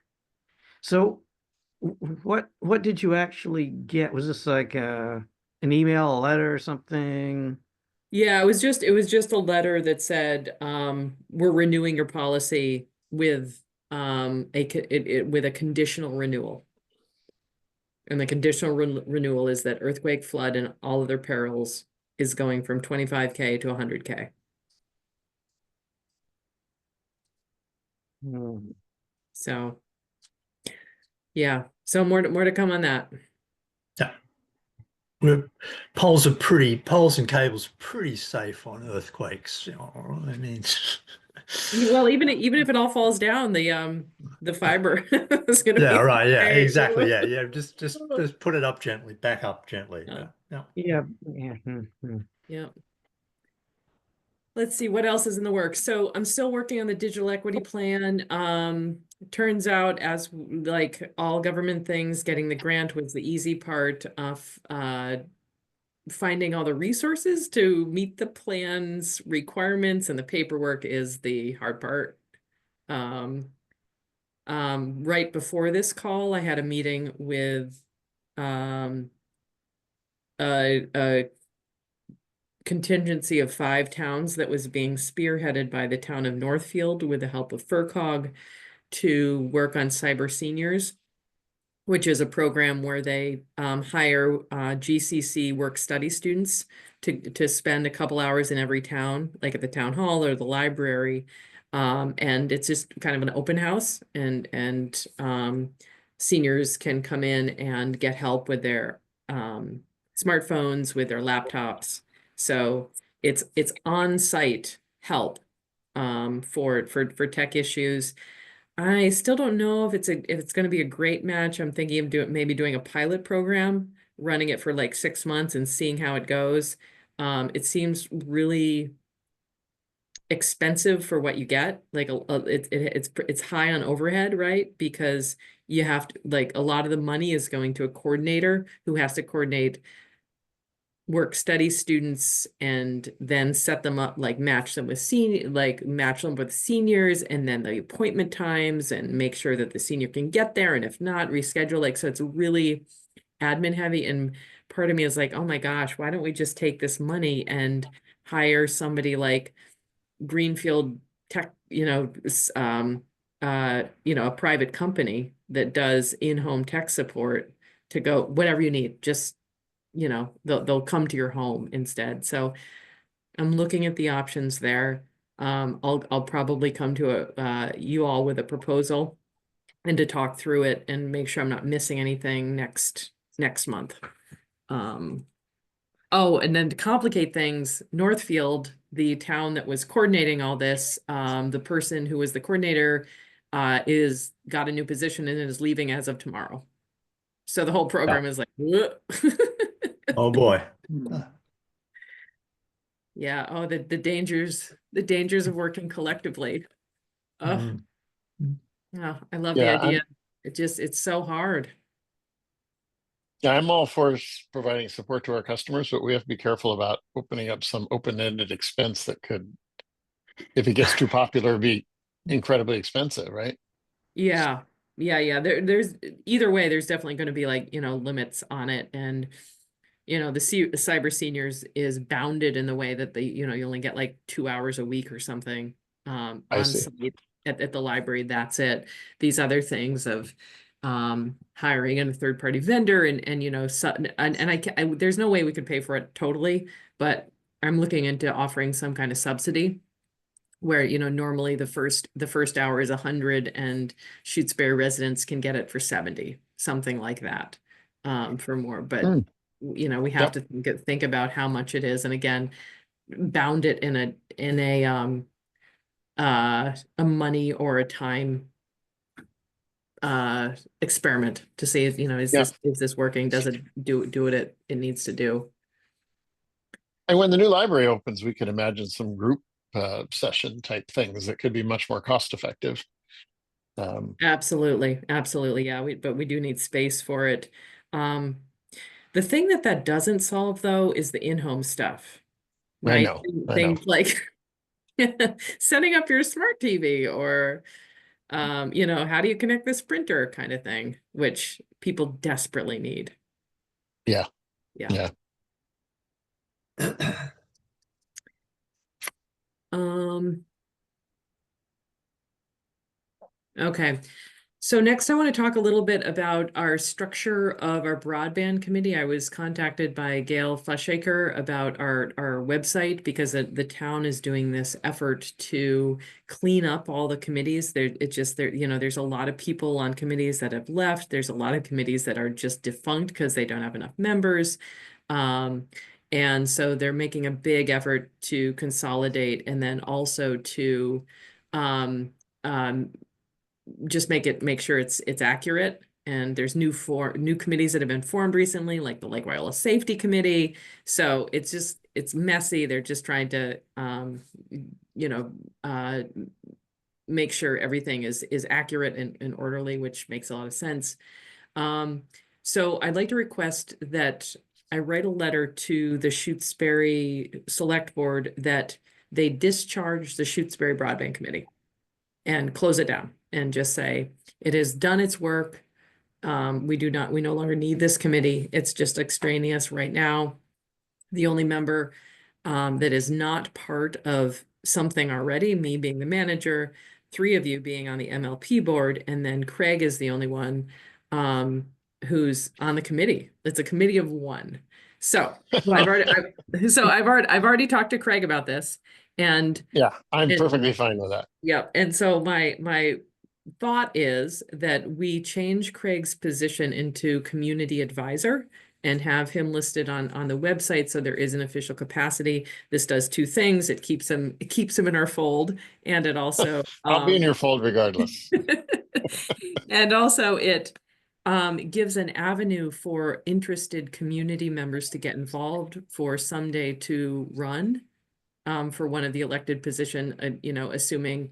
So what did you actually get? Was this like an email, a letter, or something? Yeah, it was just a letter that said, we're renewing your policy with with a conditional renewal. And the conditional renewal is that earthquake, flood, and all other perils is going from 25K to 100K. Hmm. So yeah, so more to come on that. yeah. Poles and cables are pretty safe on earthquakes. You know, I mean, Well, even if it all falls down, the fiber is gonna yeah, be right. Yeah, okay. exactly. Yeah, yeah. Just put it up gently, back up gently. Yeah. Yeah, yeah. Yeah, yeah. Yeah. Let's see what else is in the works. So I'm still working on the digital equity plan. Turns out, as like all government things, getting the grant was the easy part of finding all the resources to meet the plan's requirements, and the paperwork is the hard part. Right before this call, I had a meeting with a contingency of 5 towns that was being spearheaded by the town of Northfield with the help of FERCog to work on cyber seniors, which is a program where they hire GCC work study students to spend a couple hours in every town, like at the town hall or the library. And it's just kind of an open house, and seniors can come in and get help with their smartphones, with their laptops. So it's on-site help for tech issues. I still don't know if it's going to be a great match. I'm thinking of maybe doing a pilot program, running it for like 6 months and seeing how it goes. It seems really expensive for what you get. Like it's high on overhead, right? Because you have to, like, a lot of the money is going to a coordinator who has to coordinate work study students and then set them up, like match them with seniors, and then the appointment times, and make sure that the senior can get there, and if not, reschedule. Like, so it's really admin heavy, and part of me is like, oh my gosh, why don't we just take this money and hire somebody like Greenfield Tech, a private company that does in-home tech support to go whatever you need, just they'll come to your home instead. So I'm looking at the options there. I'll probably come to you all with a proposal and to talk through it and make sure I'm not missing anything next month. Oh, and then to complicate things, Northfield, the town that was coordinating all this, the person who was the coordinator is got a new position and is leaving as of tomorrow. So the whole program is like, Oh boy. yeah. Oh, the dangers of working collectively. Mm. Yeah, I love the Yeah, idea. It's so hard. Yeah, I'm all for providing support to our customers, but we have to be careful about opening up some open-ended expense that could, if it gets too popular, be incredibly expensive, right? Yeah. Yeah. There's either way, there's definitely going to be like, limits on it. And, the cyber seniors is bounded in the way that you only get like 2 hours a week or something I on see. site at the library. That's it. These other things of hiring a third party vendor and there's no way we could pay for it totally, but I'm looking into offering some kind of subsidy where normally the first hour is 100 and Shutesbury residents can get it for 70, something like that, for more. But Hmm. we have Yep. to think about how much it is, and again, bound it in a money or a time experiment to see if Yeah. is this working? Does it do what it needs to do? And when the new library opens, we could imagine some group session type things that could be much more cost effective. Absolutely. Yeah, but we do need space for it. Um, the thing that doesn't solve though is the in-home stuff, I right? know, I know. Things like setting up your smart TV or how do you connect this printer kind of thing, which people desperately need. Yeah, Yeah. yeah. Okay. So next I want to talk a little bit about our structure of our broadband committee. I was contacted by Gail Flushaker about our website because the town is doing this effort to clean up all the committees. There's a lot of people on committees that have left. There's a lot of committees that are just defunct because they don't have enough members. And so they're making a big effort to consolidate and then also to um, um, just make sure it's accurate. And there's new committees that have been formed recently, like the Lake Wireless Safety Committee. So it's messy. They're just trying to uh, make sure everything is accurate and orderly, which makes a lot of sense. So I'd like to request that I write a letter to the Shutesbury Select Board that they discharge the Shutesbury Broadband Committee and close it down and just say, it has done its work. We no longer need this committee. It's just extraneous right now. The only member that is not part of something already, me being the manager, 3 of you being on the MLP board, and then Craig is the only one who's on the committee. It's a committee of 1. So I've already talked to Craig about this, and Yeah, I'm perfectly fine with that. yeah. And so my thought is that we change Craig's position into community advisor and have him listed on the website so there is an official capacity. This does 2 things. It keeps him in our fold, and it also I'll be in your fold regardless. and also it gives an avenue for interested community members to get involved for someday to run for one of the elected position, assuming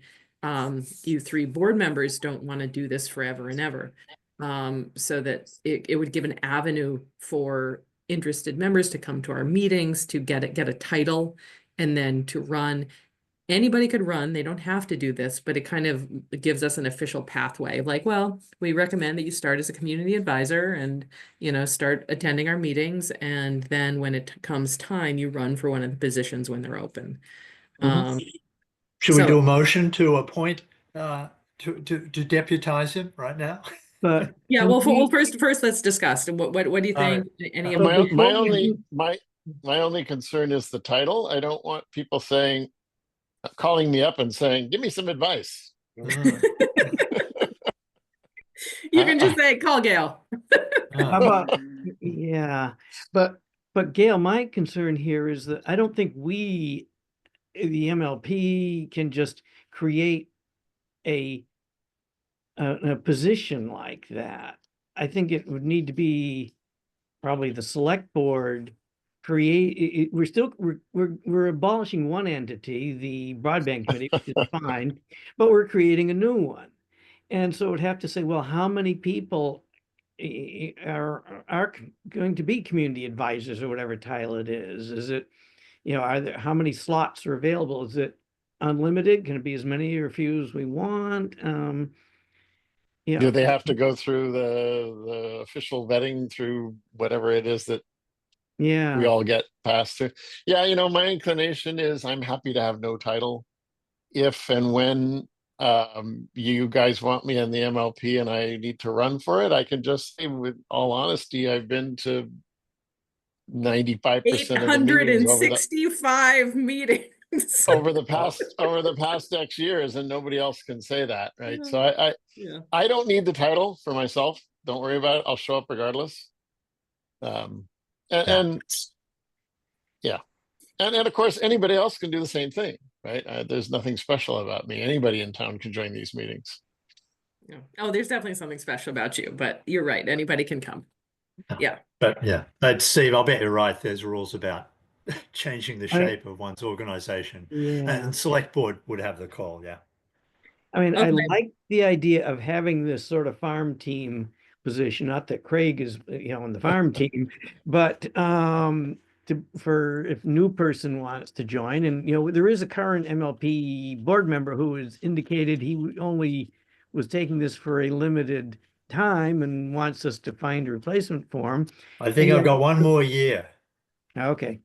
you 3 board members don't want to do this forever and ever. So that it would give an avenue for interested members to come to our meetings, to get a title, and then to run. Anybody could run. They don't have to do this, but it kind of gives us an official pathway of like, well, we recommend that you start as a community advisor and, start attending our meetings. And then when it comes time, you run for one of the positions when they're open. Should we So- do a motion to appoint to deputize him right now? But Yeah, can well, we- first let's discuss. What do you All think? Any of So My before we do- my only concern is the title. I don't want people calling me up and saying, "Give me some advice." you can just say, call Gail. How about, yeah, but Gail, my concern here is that I don't think we, the MLP, can just create a position like that. I think it would need to be probably the select board create, we're abolishing one entity, the broadband committee, which is fine, but we're creating a new one. And so it would have to say, well, how many people are going to be community advisors or whatever title it is? Is it, are there, how many slots are available? Is it unlimited? Can it be as many or few as we want? Do they have to go through the official vetting through whatever it is that Yeah. we all get passed through? Yeah, my inclination is I'm happy to have no title. If and when you guys want me in the MLP and I need to run for it, I can just say with all honesty, I've been to 95% of the meetings 865 meetings. over the past X years, and nobody else can say that, right? Yeah. So Yeah. I don't need the title for myself. Don't worry about it. I'll show up regardless. And yeah. And of course, anybody else can do the same thing, right? There's nothing special about me. Anybody in town can join these meetings. Yeah. Oh, there's definitely something special about you, but you're right. Anybody can come. Yeah. But yeah, but Steve, I'll bet you're right. There's rules about changing the I mean- shape of one's organization. Yeah. And select board would have the call, yeah. I mean, I Okay. like the idea of having this sort of farm team position, not that Craig is, on the farm team, but for if new person wants to join, and there is a current MLP board member who has indicated he only was taking this for a limited time and wants us to find a replacement for him. I think And I've got one more year. Okay.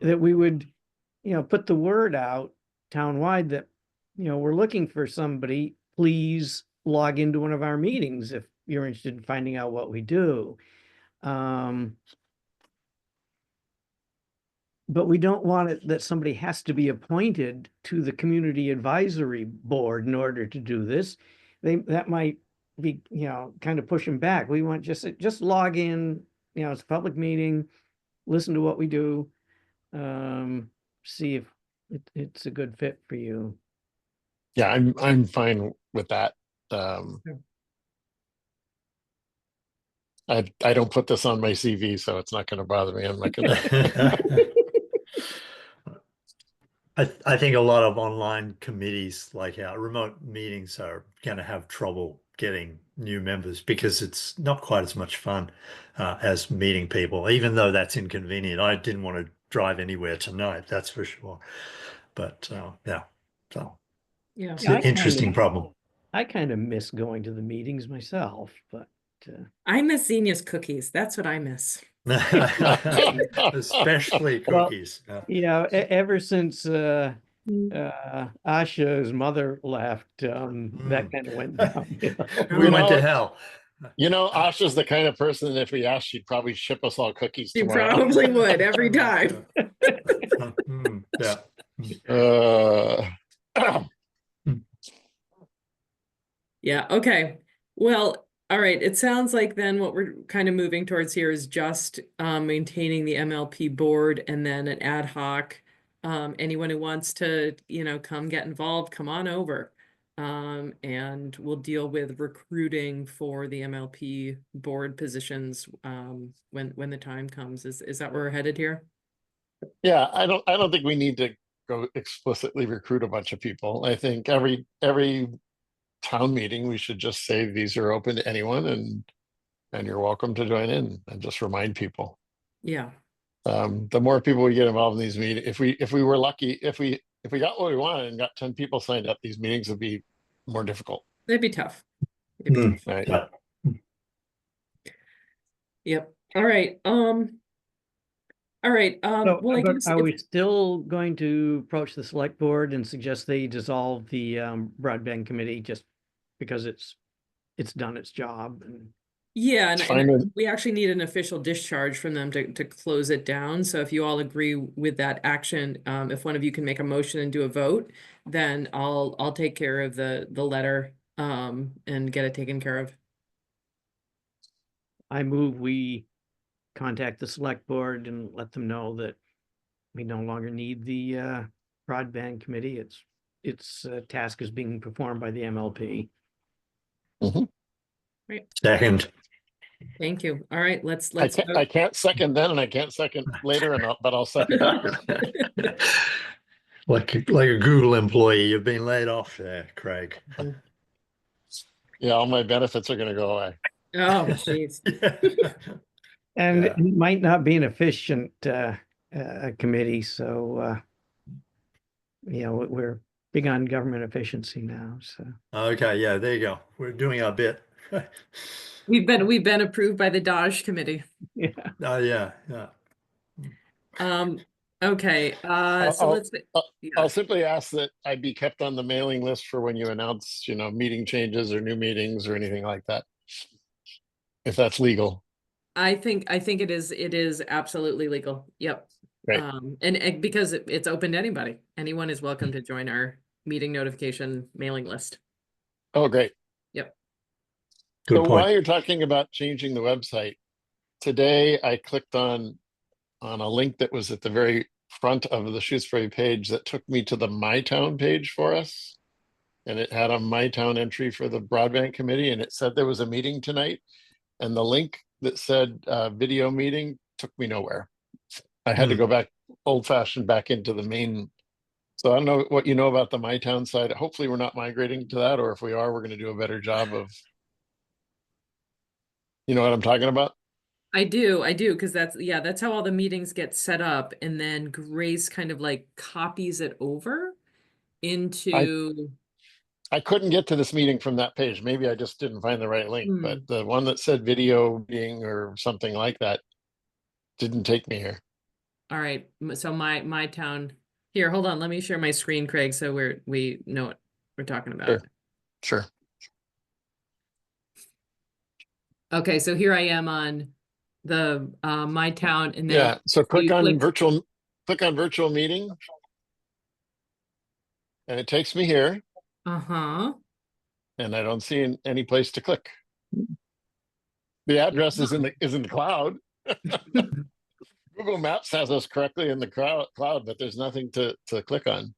That we would, put the word out townwide that, we're looking for somebody, please log into one of our meetings if you're interested in finding out what we do. But we don't want it that somebody has to be appointed to the community advisory board in order to do this. That might be, kind of pushing back. We want just log in, it's a public meeting, listen to what we do, see if it's a good fit for you. Yeah, I'm fine with that. I don't put this on my CV, so it's not going to bother me. I'm not going to. I think a lot of online committees like our remote meetings are going to have trouble getting new members because it's not quite as much fun as meeting people, even though that's inconvenient. I didn't want to drive anywhere tonight, that's for sure. But yeah, so Yeah. it's an interesting problem. I kind of miss going to the meetings myself, but I miss Xenia's cookies. That's what I miss. Especially Well, cookies. ever since Asha's mother left, that kind of went down. We went to hell. Asha's the kind of person that if we asked, she'd probably ship us all cookies You tomorrow. probably would every time. Yeah. Yeah. Okay. Well, all right. It sounds like then what we're kind of moving towards here is just maintaining the MLP board and then an ad hoc. Anyone who wants to, come get involved, come on over. And we'll deal with recruiting for the MLP board positions when the time comes. Is that where we're headed here? Yeah, I don't think we need to go explicitly recruit a bunch of people. I think every town meeting we should just say these are open to anyone and you're welcome to join in and just remind people. Yeah. The more people we get involved in these meetings, if we were lucky, if we got what we wanted and got 10 people signed up, these meetings would be more difficult. It'd be tough. It'd be tough. Right. Yeah. Yep. All right. All right. So, Well, I but guess are we still going to approach the select board and suggest they dissolve the broadband committee just because it's done its job? yeah, It's and fine. we actually need an official discharge from them to close it down. So if you all agree with that action, if one of you can make a motion and do a vote, then I'll take care of the letter and get it taken care of. I move we contact the select board and let them know that we no longer need the broadband committee. Its task is being performed by the MLP. Second. Thank you. All right, let's I can't second then and I can't second later, but I'll second after. Like a Google employee, you've been laid off there, Craig. Yeah, all my benefits are gonna go away. Oh, jeez. And Yeah. it might not be an efficient committee, so we're big on government efficiency now. So Okay, yeah, there you go. We're doing our bit. We've been approved by the Dodge committee. yeah, Oh, yeah, yeah. Okay, I'll, so let's, I'll, yeah, I'll simply ask that I be kept on the mailing list for when you announce, meeting changes or new meetings or anything like that. If that's legal. I think it is absolutely legal. Yep. Great. And because it's open to anybody. Anyone is welcome to join our meeting notification mailing list. Oh, great. Yep. Good So point. while you're talking about changing the website, today I clicked on a link that was at the very front of the Shutesbury page that took me to the My Town page for us. And it had a My Town entry for the broadband committee, and it said there was a meeting tonight. And the link that said video meeting took me nowhere. I had to go back old fashioned back into the main. So I don't know what you know about the My Town side. Hopefully we're not migrating to that, or if we are, we're going to do a better job of, you know what I'm talking about? I do, because that's how all the meetings get set up, and then Grace kind of like copies it over into. I couldn't get to this meeting from that page. Maybe I just didn't find the right link, but the one that said video meeting or something like that didn't take me here. All right, so my town here. Hold on, let me share my screen, Craig, so we know what we're talking about. Sure. Okay, so here I am on the my town, and then Yeah. So click you on virtual meeting, and it takes me here, Uh-huh. and I don't see any place to click. The address is in the cloud. Google Maps has us correctly in the cloud, but there's nothing to click on.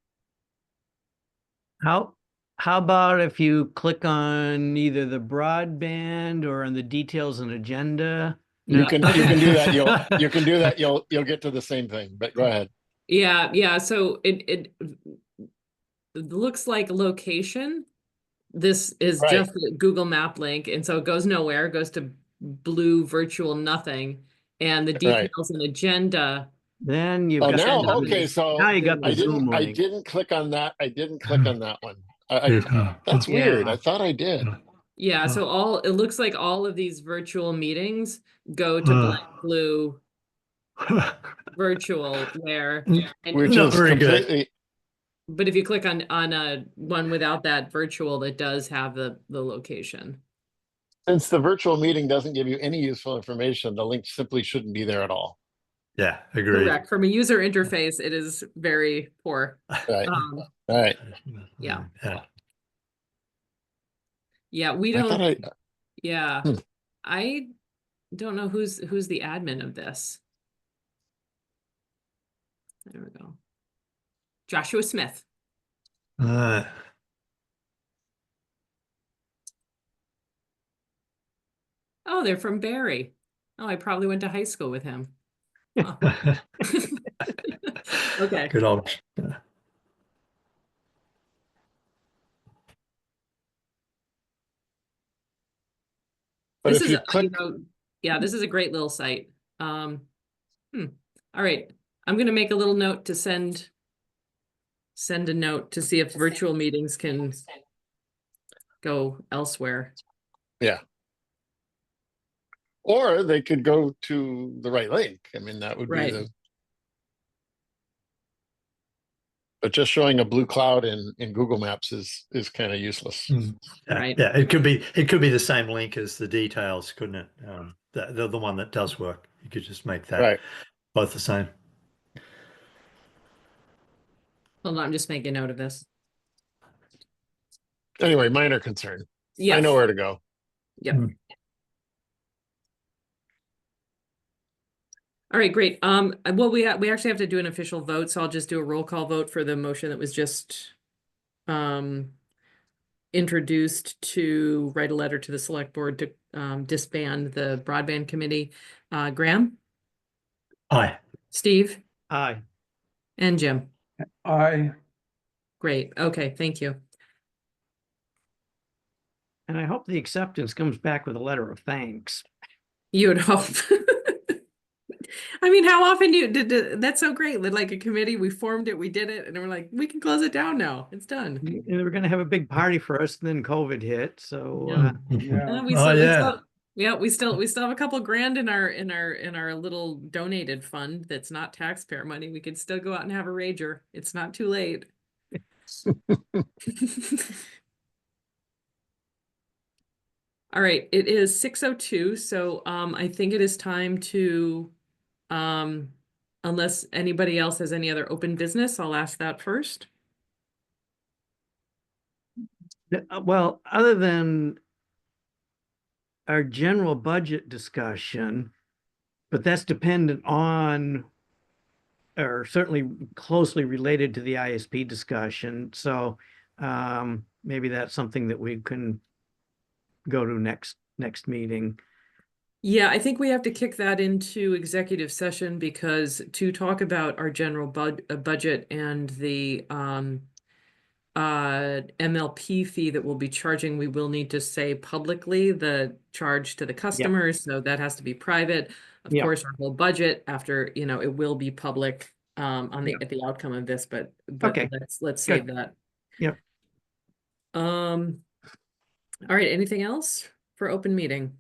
how about if you click on either the broadband or on the details and agenda? You No. can do that. You can do that. You'll get to the same thing. But go ahead. Yeah. So it looks like location. This is Right. just a Google Map link, and so it goes nowhere. It goes to blue virtual nothing, and the Right. details and agenda. Then you've Oh, got now the, okay. So now you got the I Zoom link. didn't click on that. I didn't click on that one. That's Yeah. weird. I thought I did. Yeah, so it looks like all of these virtual meetings go to blank blue virtual where, Which Not is very good. completely. but if you click on a one without that virtual, it does have the location. Since the virtual meeting doesn't give you any useful information, the link simply shouldn't be there at all. Yeah, agreed. Correct. From a user interface, it is very poor. Right. Um, All right. yeah. Yeah. Yeah, we I thought don't, yeah. Hmm. I don't know who's the admin of this. There we go. Joshua Smith. Uh, Oh, they're from Barry. Oh, I probably went to high school with him. Huh. Okay. Good old. But This if is, you click, yeah, this is a great little site. All right. I'm gonna make a little note to send a note to see if virtual meetings can go elsewhere. yeah. Or they could go to the right link. I mean, that would be Right. but just showing a blue cloud in Google Maps is kind of useless. Yeah, Right. yeah, it could be the same link as the details, couldn't it? The one that does work. You could just make that Right. both the same. Hold on, I'm just making note of this. Anyway, minor concern. Yeah. I know where to go. Yep. All right, great. Well, we actually have to do an official vote, so I'll just do a roll call vote for the motion that was just introduced to write a letter to the select board to disband the broadband committee. Graham, Aye. Steve, Aye. and Jim. I Great. Okay, thank you. And I hope the acceptance comes back with a letter of thanks. You would hope. I mean, how often that's so great. Like a committee, we formed it, we did it, and we're like, we can close it down now. It's done. And they were gonna have a big party for us, and then COVID hit, so Yeah. Yeah. We Oh, still, yeah. we still have a couple grand in our little donated fund that's not taxpayer money. We could still go out and have a rager. It's not too late. All right, it is 6:02, so I think it is time to unless anybody else has any other open business, I'll ask that first. well, other than our general budget discussion, but that's dependent on, or certainly closely related to the ISP discussion. So maybe that's something that we can go to next meeting. Yeah, I think we have to kick that into executive session because to talk about our general budget and the MLP fee that we'll be charging, we will need to say publicly the charge to the customers. So that has to be private. Of Yep. course, our whole budget after, it will be public on the at the outcome of this, but Okay. let's save Good. that. Yep. All right, anything else for open meeting?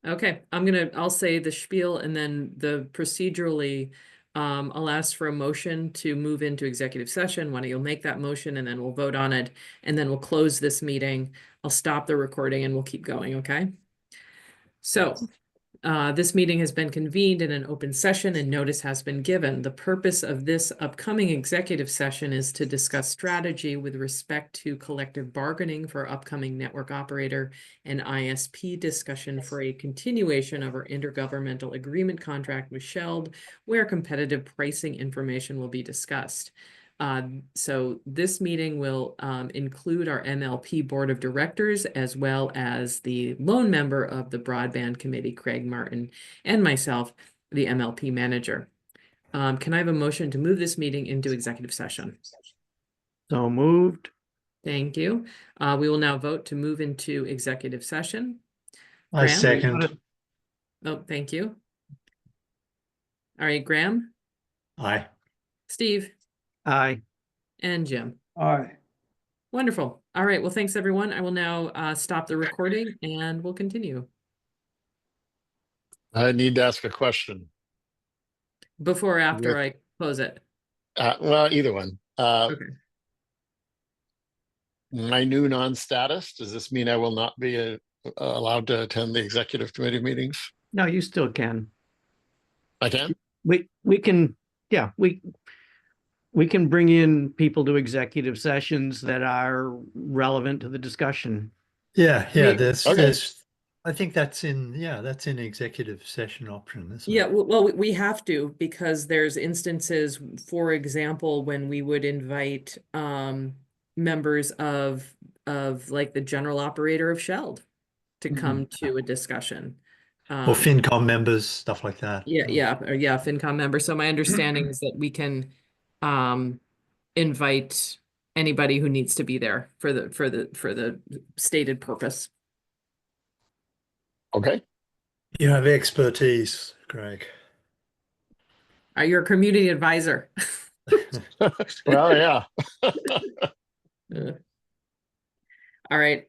Okay, I'll say the spiel and then the procedurally, I'll ask for a motion to move into executive session. One of you'll make that motion and then we'll vote on it. And then we'll close this meeting. I'll stop the recording and we'll keep going, okay? So this meeting has been convened in an open session and notice has been given. The purpose of this upcoming executive session is to discuss strategy with respect to collective bargaining for upcoming network operator and ISP discussion for a continuation of our intergovernmental agreement contract with Sheld, where competitive pricing information will be discussed. So this meeting will include our MLP Board of Directors, as well as the lone member of the Broadband Committee, Craig Martin, and myself, the MLP Manager. Can I have a motion to move this meeting into executive session? So moved. Thank you. We will now vote to move into executive session. I Graham? second. Oh, thank you. All right, Graham, Aye. Steve, Aye. and Jim. Aye. Wonderful. All right. Well, thanks, everyone. I will now stop the recording and we'll continue. I need to ask a question. Before or after With- I close it. Well, either one. Okay. My new non-status, does this mean I will not be allowed to attend the executive committee meetings? No, you still can. I can? We can, yeah, we can bring in people to executive sessions that are relevant to the discussion. Yeah, there's Okay. I think that's in executive session option, isn't Yeah, it? well, we have to because there's instances, for example, when we would invite members of like the general operator of Sheld to come to a discussion. Or FinCom members, stuff like that. Yeah, FinCom members. So my understanding is that we can invite anybody who needs to be there for the stated purpose. Okay. You have expertise, Greg. You're a community advisor. Well, yeah. All right.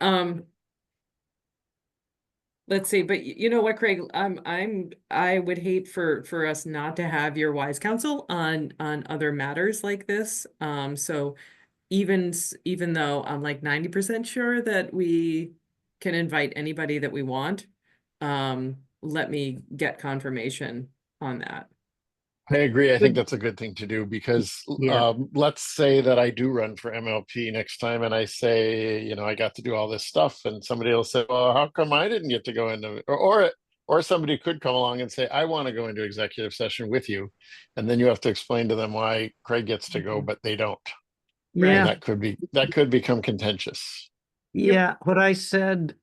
Let's see, but you know what, Craig, I would hate for us not to have your wise counsel on other matters like this. So even though I'm like 90% sure that we can invite anybody that we want, let me get confirmation on that. I agree. I think that's a good thing to do because Yeah. let's say that I do run for MLP next time and I say, I got to do all this stuff and somebody will say, well, how come I didn't get to go into or somebody could come along and say, I want to go into executive session with you. And then you have to explain to them why Craig gets to go, but they don't. Yeah. And that could become contentious. Yeah. What I said,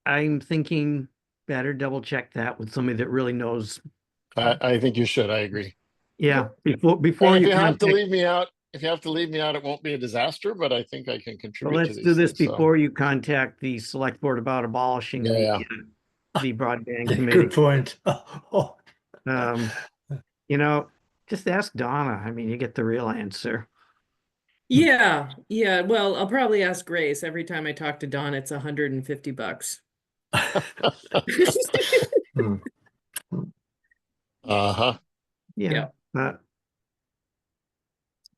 I'm thinking better double check that with somebody that really knows. I think you should. I agree. Yeah. Before And if you you have to contact, leave me out, if you have to leave me out, it won't be a disaster, but I think I can So contribute to let's these do this things, so. before you contact the select board about abolishing Yeah, the broadband Yeah, committee. good point. Oh, You know, just ask Donna. I mean, you get the real answer. Yeah, yeah. Well, I'll probably ask Grace every time I talk to Don. It's $150. hmm. Uh-huh. Yeah. Yeah. Uh,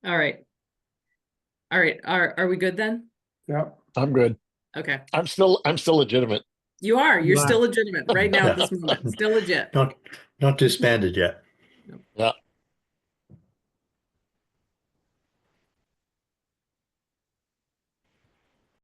All right. All right. Are we good then? Yeah. I'm good. Okay. I'm still legitimate. You are. You're You are. still legitimate right now at this moment. Still legit. Not disbanded yet. Yeah.